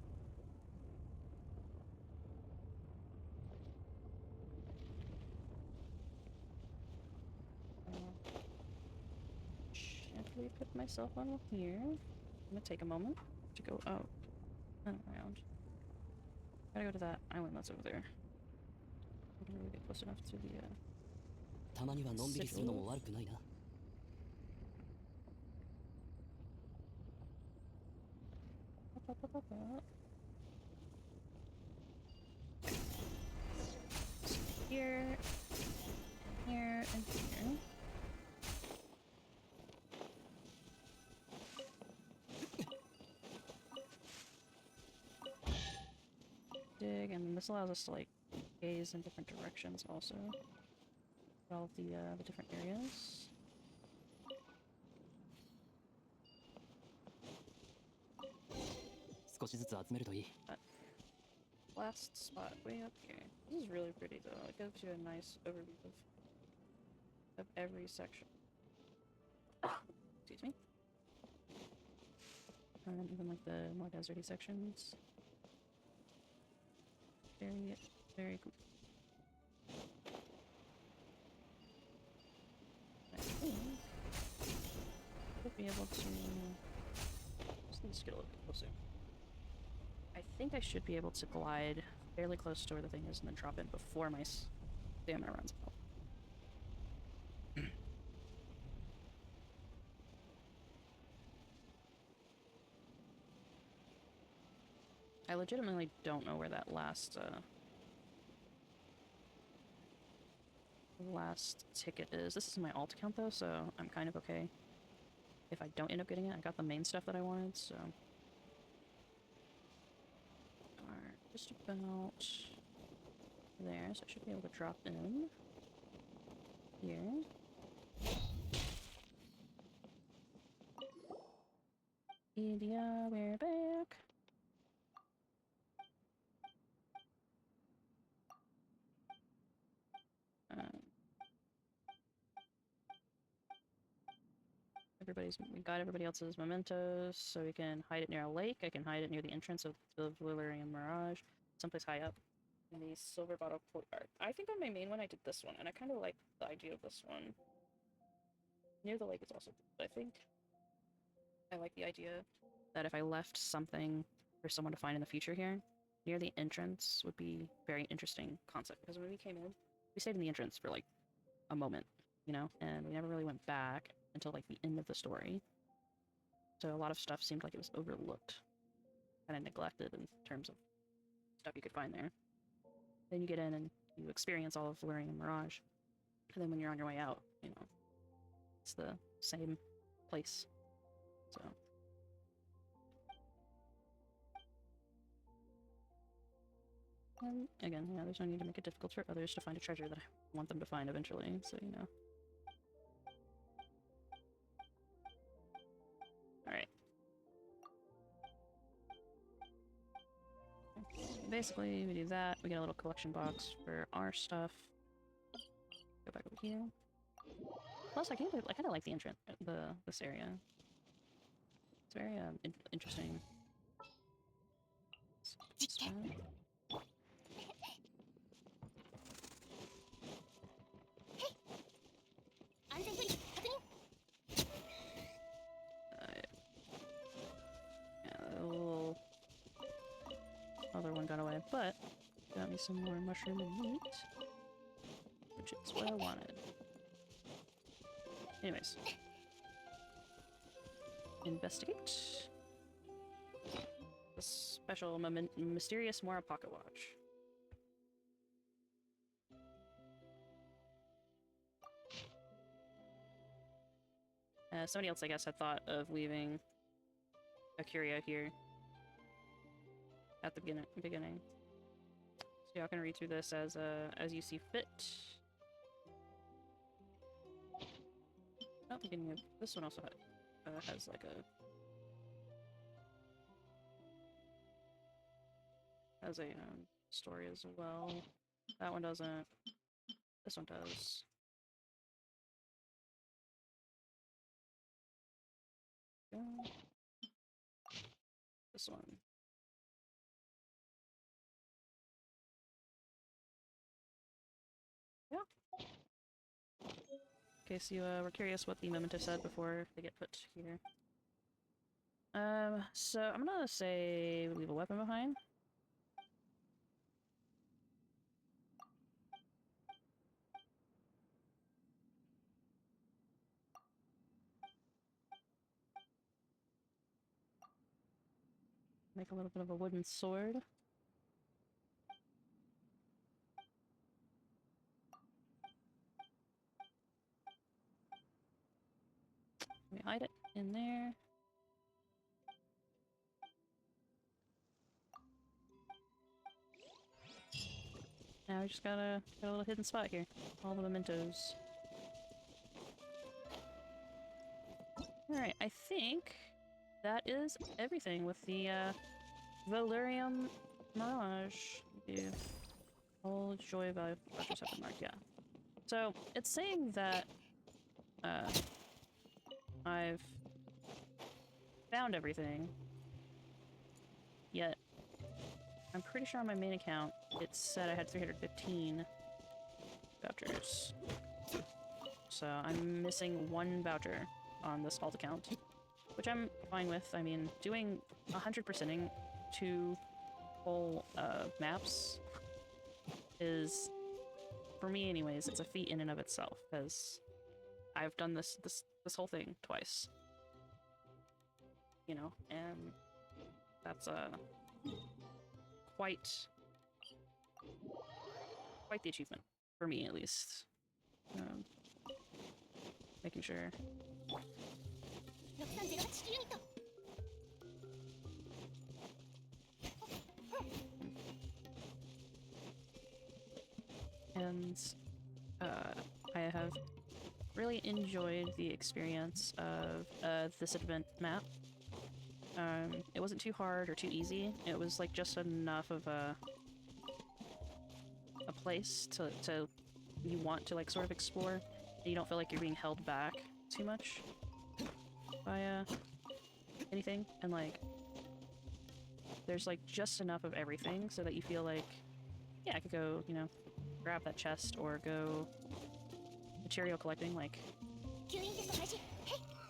Gently put myself on here. I'm gonna take a moment to go out and around. Gotta go to that island that's over there. I can really get close enough to the たまにはのんびりするのも悪くないな。Here, here, and here. Dig, and this allows us to like gaze in different directions also. All of the different areas. Last spot way up here. This is really pretty though. It gives you a nice overview of every section. Excuse me. Even like the more deserty sections. Very, very cool. I think we'll be able to... Just need to get a little bit closer. I think I should be able to glide fairly close to where the thing is and then drop in before my stamina runs out. I legitimately don't know where that last ticket is. This is my alt account though, so I'm kind of okay. If I don't end up getting it, I got the main stuff that I wanted, so... Alright, just about there, so I should be able to drop in here. And yeah, we're back. We got everybody else's mementos, so we can hide it near a lake. I can hide it near the entrance of the Valerian Mirage, someplace high up in the Silver Bottle Courtyard. I think on my main one I did this one, and I kind of like the idea of this one. Near the lake is also good, I think. I like the idea that if I left something for someone to find in the future here, near the entrance would be a very interesting concept, because when we came in, we stayed in the entrance for like a moment, you know, and we never really went back until like the end of the story. So a lot of stuff seemed like it was overlooked, kind of neglected in terms of stuff you could find there. Then you get in and you experience all of Valerian Mirage, and then when you're on your way out, you know, it's the same place. So And again, yeah, there's no need to make it difficult for others to find a treasure that I want them to find eventually, so you know. Alright. Basically, we do that. We get a little collection box for our stuff. Go back over here. Plus, I kind of like the entrance, this area. It's very interesting. This one. Yeah, the little other one got away, but got me some more mushroom and meat, which is what I wanted. Anyways. Investigate. A special mysterious Mora pocket watch. Somebody else, I guess, had thought of leaving a curio here at the beginning. So y'all can read through this as you see fit. Oh, beginning of this one also has like a story as well. That one doesn't. This one does. Yeah. This one. Yeah. In case you were curious what the memento said before they get put here. So I'm gonna say leave a weapon behind. Make a little bit of a wooden sword. Let me hide it in there. Now we just got a little hidden spot here. All the mementos. Alright, I think that is everything with the Valerium Mirage. Do all joy value vouchers have been marked, yeah. So it's saying that I've found everything, yet I'm pretty sure on my main account it said I had 315 vouchers. So I'm missing one voucher on this alt account, which I'm fine with. I mean, doing 100%ing 2 whole maps is, for me anyways, it's a feat in and of itself, because I've done this whole thing twice. You know, and that's quite the achievement, for me at least. Making sure. And I have really enjoyed the experience of this event map. It wasn't too hard or too easy. It was like just enough of a place to you want to like sort of explore. And you don't feel like you're being held back too much by anything, and like there's like just enough of everything so that you feel like, yeah, I could go, you know, grab that chest or go material collecting. Like,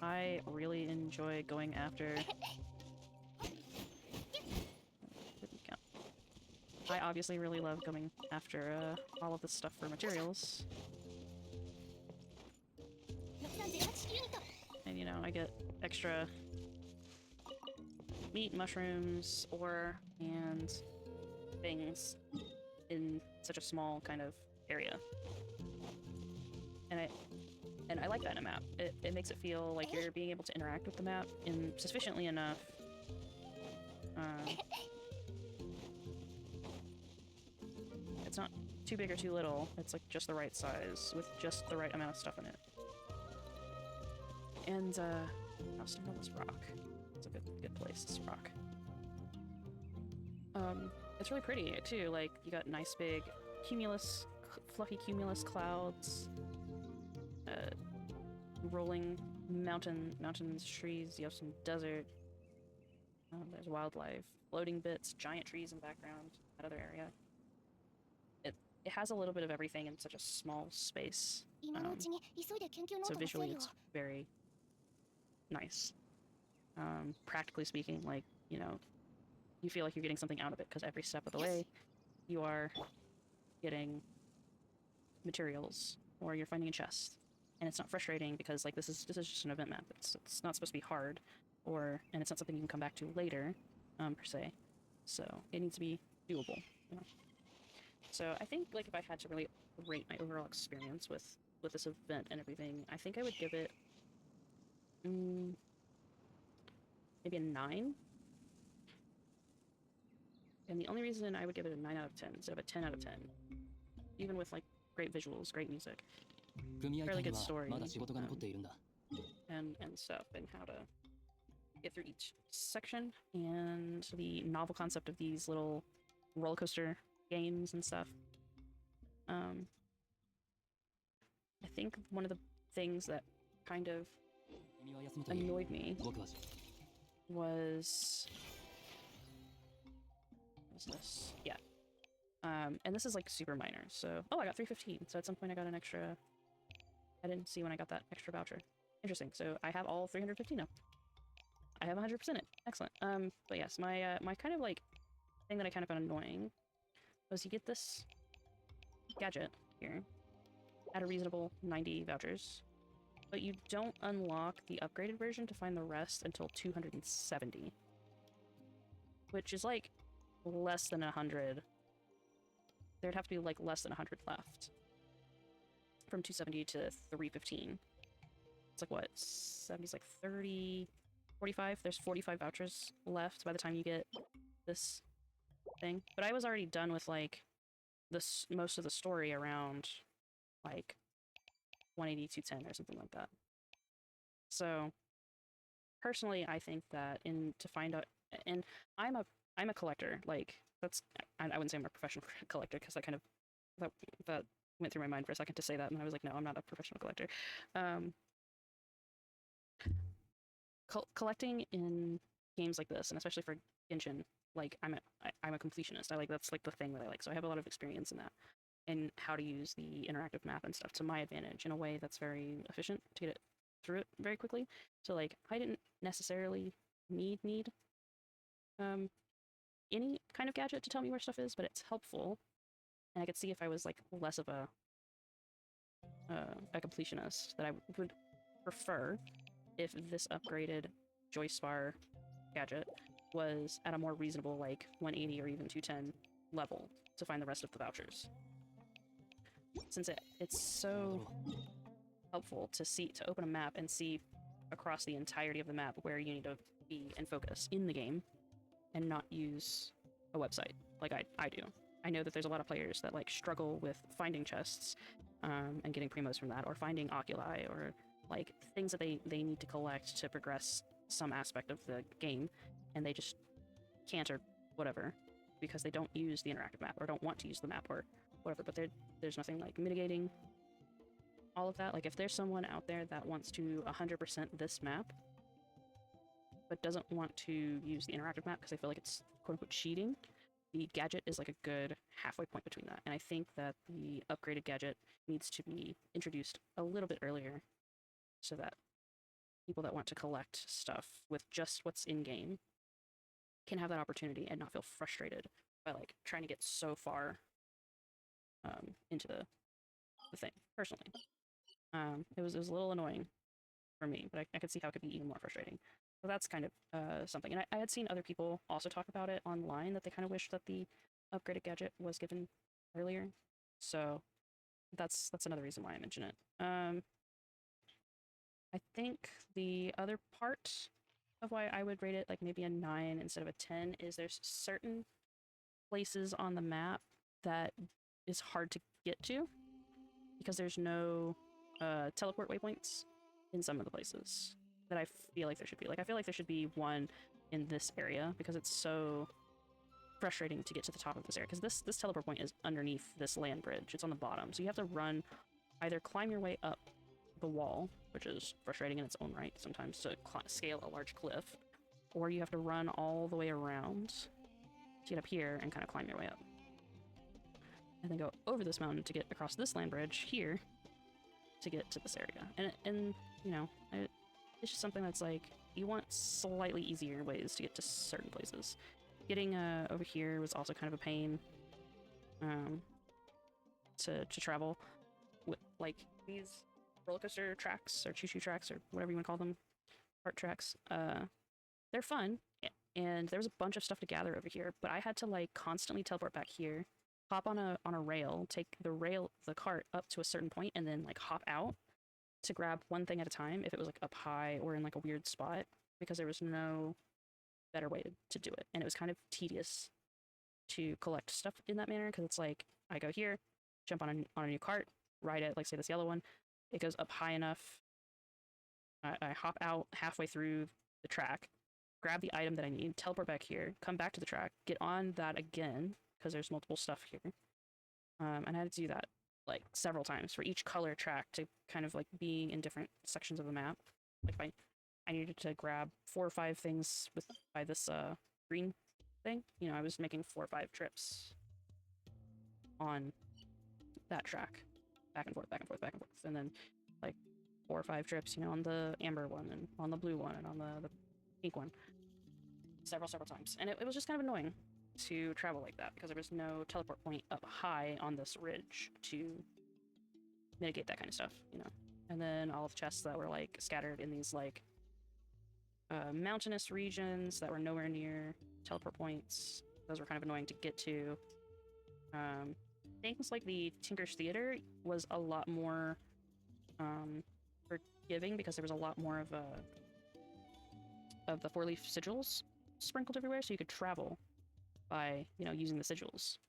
I really enjoy going after. I obviously really love going after all of this stuff for materials. And you know, I get extra meat, mushrooms, ore, and things in such a small kind of area. And I like that in a map. It makes it feel like you're being able to interact with the map in sufficiently enough It's not too big or too little. It's like just the right size with just the right amount of stuff in it. And I'll stand on this rock. It's a good place, this rock. It's really pretty too. Like, you got nice big cumulus, fluffy cumulus clouds, rolling mountains, trees. You have some desert. There's wildlife, floating bits, giant trees in the background. That other area. It has a little bit of everything in such a small space. 今のうちに急いで研究ノー So トの整 visually, 理を it's very nice. Practically speaking, like, you know, you feel like you're getting something out of it because every step of the way, you are getting materials or you're finding a chest, and it's not frustrating because like this is just an event map. It's not supposed to be hard, and it's not something you can come back to later, per se. So it needs to be doable. You know? So I think like if I had to really rate my overall experience with this event and everything, I think I would give it maybe a 9. And the only reason I would give it a 9 out of 10 instead of a 10 out of 10, even with like great visuals, great music, fairly good story, and stuff, and how to get through each section, and the novel concept of these little roller coaster games and stuff. I think one of the things that kind of annoyed me was this? Yeah. And this is like super minor. So, oh, I got 315. So at some point I got an extra. I didn't see when I got that extra voucher. Interesting. So I have all 315 now. I have 100% it. Excellent. But yes, my my kind of like thing that I kind of found annoying was you get this gadget here at a reasonable 90 vouchers, but you don't unlock the upgraded version to find the rest until 270, which is like less than 100. There'd have to be like less than 100 left from 270 to 315. It's like what, 70's like 30, 45. There's 45 vouchers left by the time you get this thing. But I was already done with like this most of the story around like 180, 210 or something like that. So personally, I think that to find out, and I'm a collector. Like that's, I wouldn't say I'm a professional collector because I kind of that went through my mind for a second to say that, and I was like, no, I'm not a professional collector. Collecting in games like this, and especially for Genshin, like I'm a completionist. That's like the thing that I like. So I have a lot of experience in that, and how to use the interactive map and stuff to my advantage in a way that's very efficient to get it through it very quickly. So like I didn't necessarily need any kind of gadget to tell me where stuff is, but it's helpful, and I could see if I was like less of a completionist that I would prefer if this upgraded Joyce Bar gadget was at a more reasonable like 180 or even 210 level to find the rest of the vouchers, since it's so helpful to open a map and see across the entirety of the map where you need to be and focus in the game and not use a website like I do. I know that there's a lot of players that like struggle with finding chests and getting primos from that, or finding oculi, or like things that they need to collect to progress some aspect of the game, and they just can't or whatever because they don't use the interactive map or don't want to use the map or whatever. But there's nothing like mitigating all of that. Like if there's someone out there that wants to 100% this map but doesn't want to use the interactive map because they feel like it's quote-unquote cheating, the gadget is like a good halfway point between that. And I think that the upgraded gadget needs to be introduced a little bit earlier so that people that want to collect stuff with just what's in-game can have that opportunity and not feel frustrated by like trying to get so far into the thing. Personally, it was a little annoying for me, but I could see how it could be even more frustrating. So that's kind of something. And I had seen other people also talk about it online, that they kind of wish that the upgraded gadget was given earlier. So that's another reason why I mention it. I think the other part of why I would rate it like maybe a 9 instead of a 10 is there's certain places on the map that is hard to get to because there's no teleport waypoints in some of the places that I feel like there should be. Like, I feel like there should be one in this area because it's so frustrating to get to the top of this area, because this teleport point is underneath this land bridge. It's on the bottom, so you have to run, either climb your way up the wall, which is frustrating in its own right sometimes to scale a large cliff, or you have to run all the way around to get up here and kind of climb your way up, and then go over this mountain to get across this land bridge here to get to this area. And you know, it's just something that's like, you want slightly easier ways to get to certain places. Getting over here was also kind of a pain to travel. With, like, these roller coaster tracks, or choo-choo tracks, or whatever you want to call them, cart tracks, they're fun, and there was a bunch of stuff to gather over here, but I had to, like, constantly teleport back here, hop on a rail, take the cart up to a certain point, and then, like, hop out to grab one thing at a time if it was, like, up high or in, like, a weird spot, because there was no better way to do it. And it was kind of tedious to collect stuff in that manner, because it's like, I go here, jump on a new cart, ride it, like say this yellow one, it goes up high enough, I hop out halfway through the track, grab the item that I need, teleport back here, come back to the track, get on that again, because there's multiple stuff here. And I had to do that like several times for each color track, to kind of like being in different sections of the map. Like, if I needed to grab 4 or 5 things by this green thing, you know, I was making 4 or 5 trips on that track, back and forth, back and forth, back and forth, and then like 4 or 5 trips, you know, on the amber one, and on the blue one, and on the pink one, several times. And it was just kind of annoying to travel like that, because there was no teleport point up high on this ridge to mitigate that kind of stuff, you know. And then all of the chests that were like scattered in these like mountainous regions that were nowhere near teleport points, those were kind of annoying to get to. Things like the Tinker's Theater was a lot more forgiving, because there was a lot more of the 4-leaf sigils sprinkled everywhere, so you could travel by, you know, using the sigils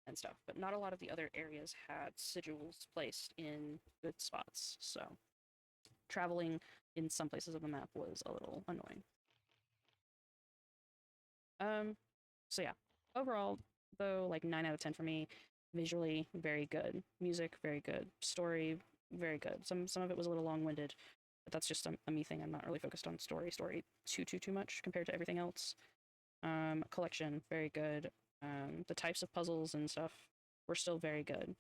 and stuff. But not a lot of the other areas had sigils placed in good spots, so traveling in some places of the map was a little annoying. So yeah, overall, though, like 9 out of 10 for me. Visually, very good. Music, very good. Story, very good. Some of it was a little long-winded, but that's just a me thing. I'm not really focused on story too much compared to everything else. Collection, very good. The types of puzzles and stuff were still very good.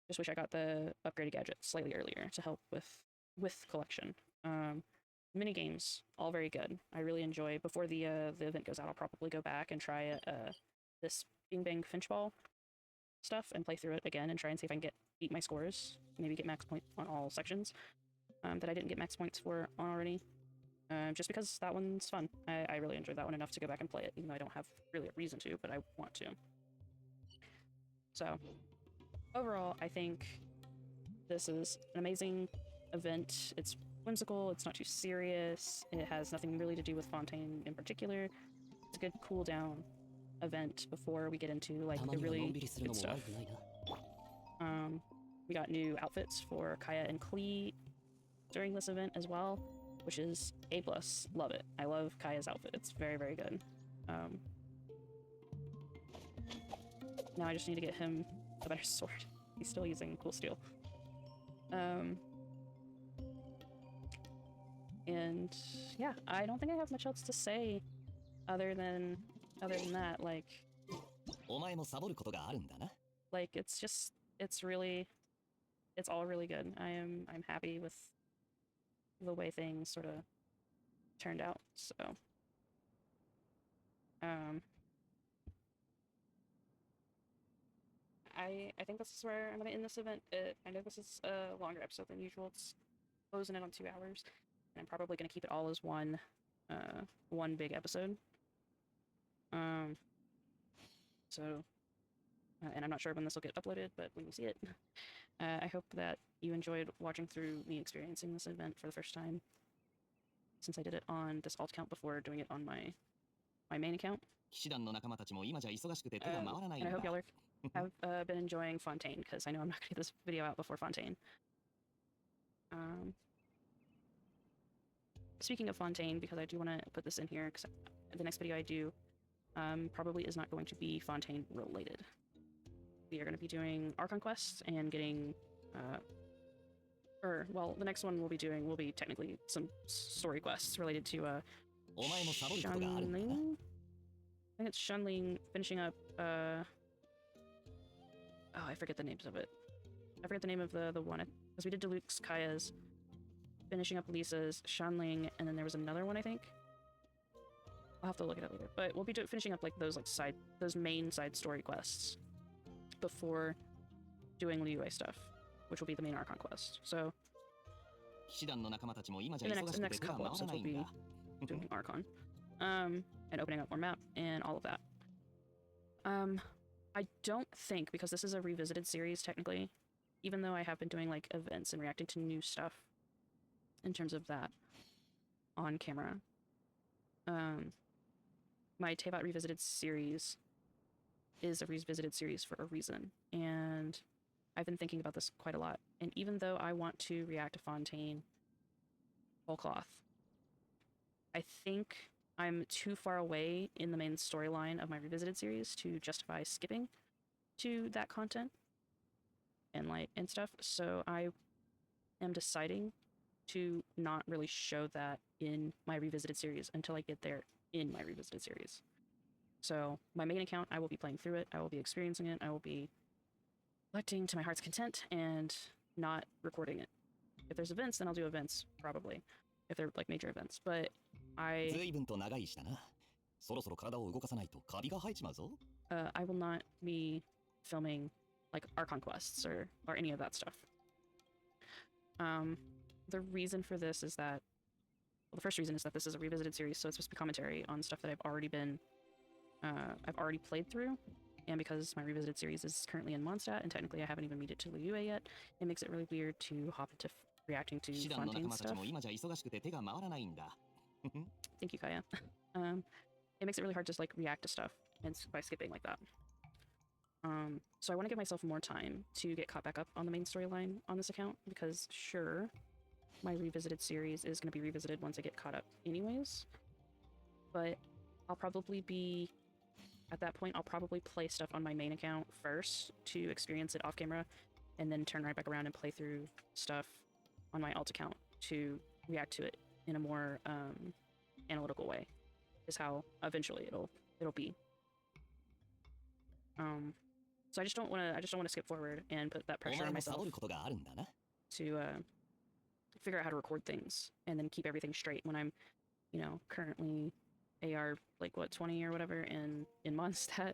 Just wish I got the upgraded gadgets slightly earlier to help with collection. Mini games, all very good. I really enjoy. Before the event goes out, I'll probably go back and try this Bing Bang Finchball stuff and play through it again and try and see if I can beat my scores. Maybe get max point on all sections that I didn't get max points for already. Just because that one's fun. I really enjoyed that one enough to go back and play it, even though I don't have really a reason to, but I want to. So, overall, I think this is an amazing event. It's whimsical, it's not too serious, it has nothing really to do with Fontaine in particular. It's a good cool down event before we get into like the really good stuff. We got new outfits for Kaya and Klee during this event as well, which is A+. Love it. I love Kaya's outfit. It's very, very good. Now I just need to get him a better sword. He's still using cool steel. And yeah, I don't think I have much else to say other than that. Like it's all really good. I'm happy with the way things sort of turned out. So I think this is where I'm gonna end this event. I know this is a longer episode than usual. It's closing in on 2 hours, and I'm probably gonna keep it all as one big episode. So, and I'm not sure when this will get uploaded, but when you see it, I hope that you enjoyed watching through me experiencing this event for the first time, since I did it on this alt account before doing it on my main account. 騎士団の仲間たちも今じゃ忙しくて手が回らないん And I だ hope y'all have been enjoying Fontaine, because I know I'm not going to get this video out before Fontaine. Speaking of Fontaine, because I do want to put this in here, because the next video I do probably is not going to be Fontaine related. We are going to be doing Archon quests and getting, well, the next one we'll be technically some story quests related to Shunling. I think it's Shunling finishing up, oh, I forget the names of it. I forget the name of the one, because we did Deluxe Kaya's, finishing up Lisa's, Shunling, and then there was another one, I think. I'll have to look it up later. But we'll be finishing up like those main side story quests before doing Liyue stuff, which will be the main Archon quest. So in the next couple episodes we'll be doing Archon. And opening up more map and all of that. I don't think, because this is a revisited series technically, even though I have been doing like events and reacting to new stuff in terms of that on camera, my Teyvat Revisited series is a revisited series for a reason, and I've been thinking about this quite a lot. And even though I want to react to Fontaine whole cloth, I think I'm too far away in the main storyline of my Revisited series to justify skipping to that content and stuff, so I am deciding to not really show that in my Revisited series until I get there in my Revisited series. So my main account, I will be playing through it, I will be experiencing it, I will be collecting to my heart's content and not recording it. If there's events, then I'll do events, probably, if they're like major events, but I will not be filming like Archon quests or any of that stuff. The reason for this is that, well, the first reason is that this is a revisited series, so it's supposed to be commentary on stuff that I've already played through, and because my revisited series is currently in Mondstadt, and technically I haven't even made it to Liyue yet, it makes it really weird to hop into reacting to Fontaine stuff. Thank you, Kaya. It makes it really hard to like react to stuff and by skipping like that. So I want to give myself more time to get caught back up on the main storyline on this account, because sure, my revisited series is going to be revisited once I get caught up anyways, but I'll probably be, at that point, I'll probably play stuff on my main account first to experience it off camera, and then turn right back around and play through stuff on my alt account to react to it in a more analytical way, is how eventually it'll be. So I just don't want to skip forward and put that pressure on myself to figure out how to record things and then keep everything straight when I'm, currently AR like what 20 or whatever in Mondstadt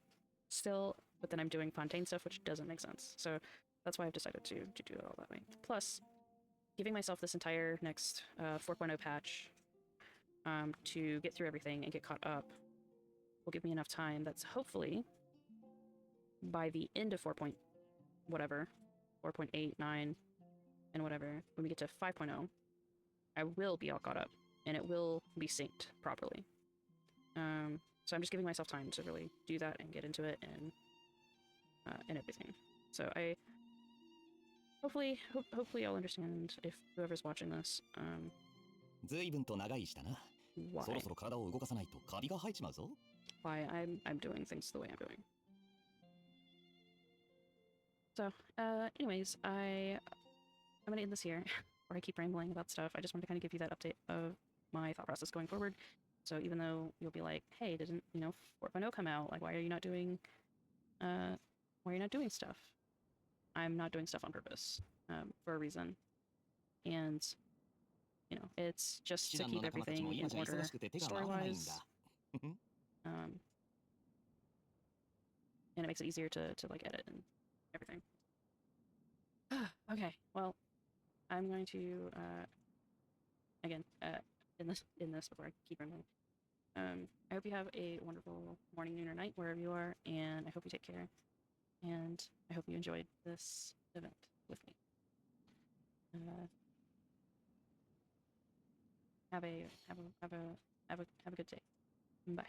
still, but then I'm doing Fontaine stuff, which doesn't make sense. So that's why I've decided to do it all that way. Plus, giving myself this entire next 4.0 patch to get through everything and get caught up will give me enough time that's hopefully by the end of 4.8, 9, and whatever, when we get to 5.0, I will be all caught up, and it will be synced properly. So I'm just giving myself time to really do that and get into it and everything. So I hopefully y'all understand, if whoever's watching this, why I'm doing things the way I'm doing. So, anyways, I'm gonna end this here, where I keep rambling about stuff. I just wanted to kind of give you that update of my thought process going forward. So even though you'll be like, hey, didn't, 4.0 come out? Like, why are you not doing stuff? I'm not doing stuff on purpose, for a reason. And, it's just to keep everything in order story-wise. And it makes it easier to like edit and everything. Okay, well, I'm going to again in this before I keep rambling. I hope you have a wonderful morning, noon, or night wherever you are, and I hope you take care. And I hope you enjoyed this event with me. Have a good day. Bye.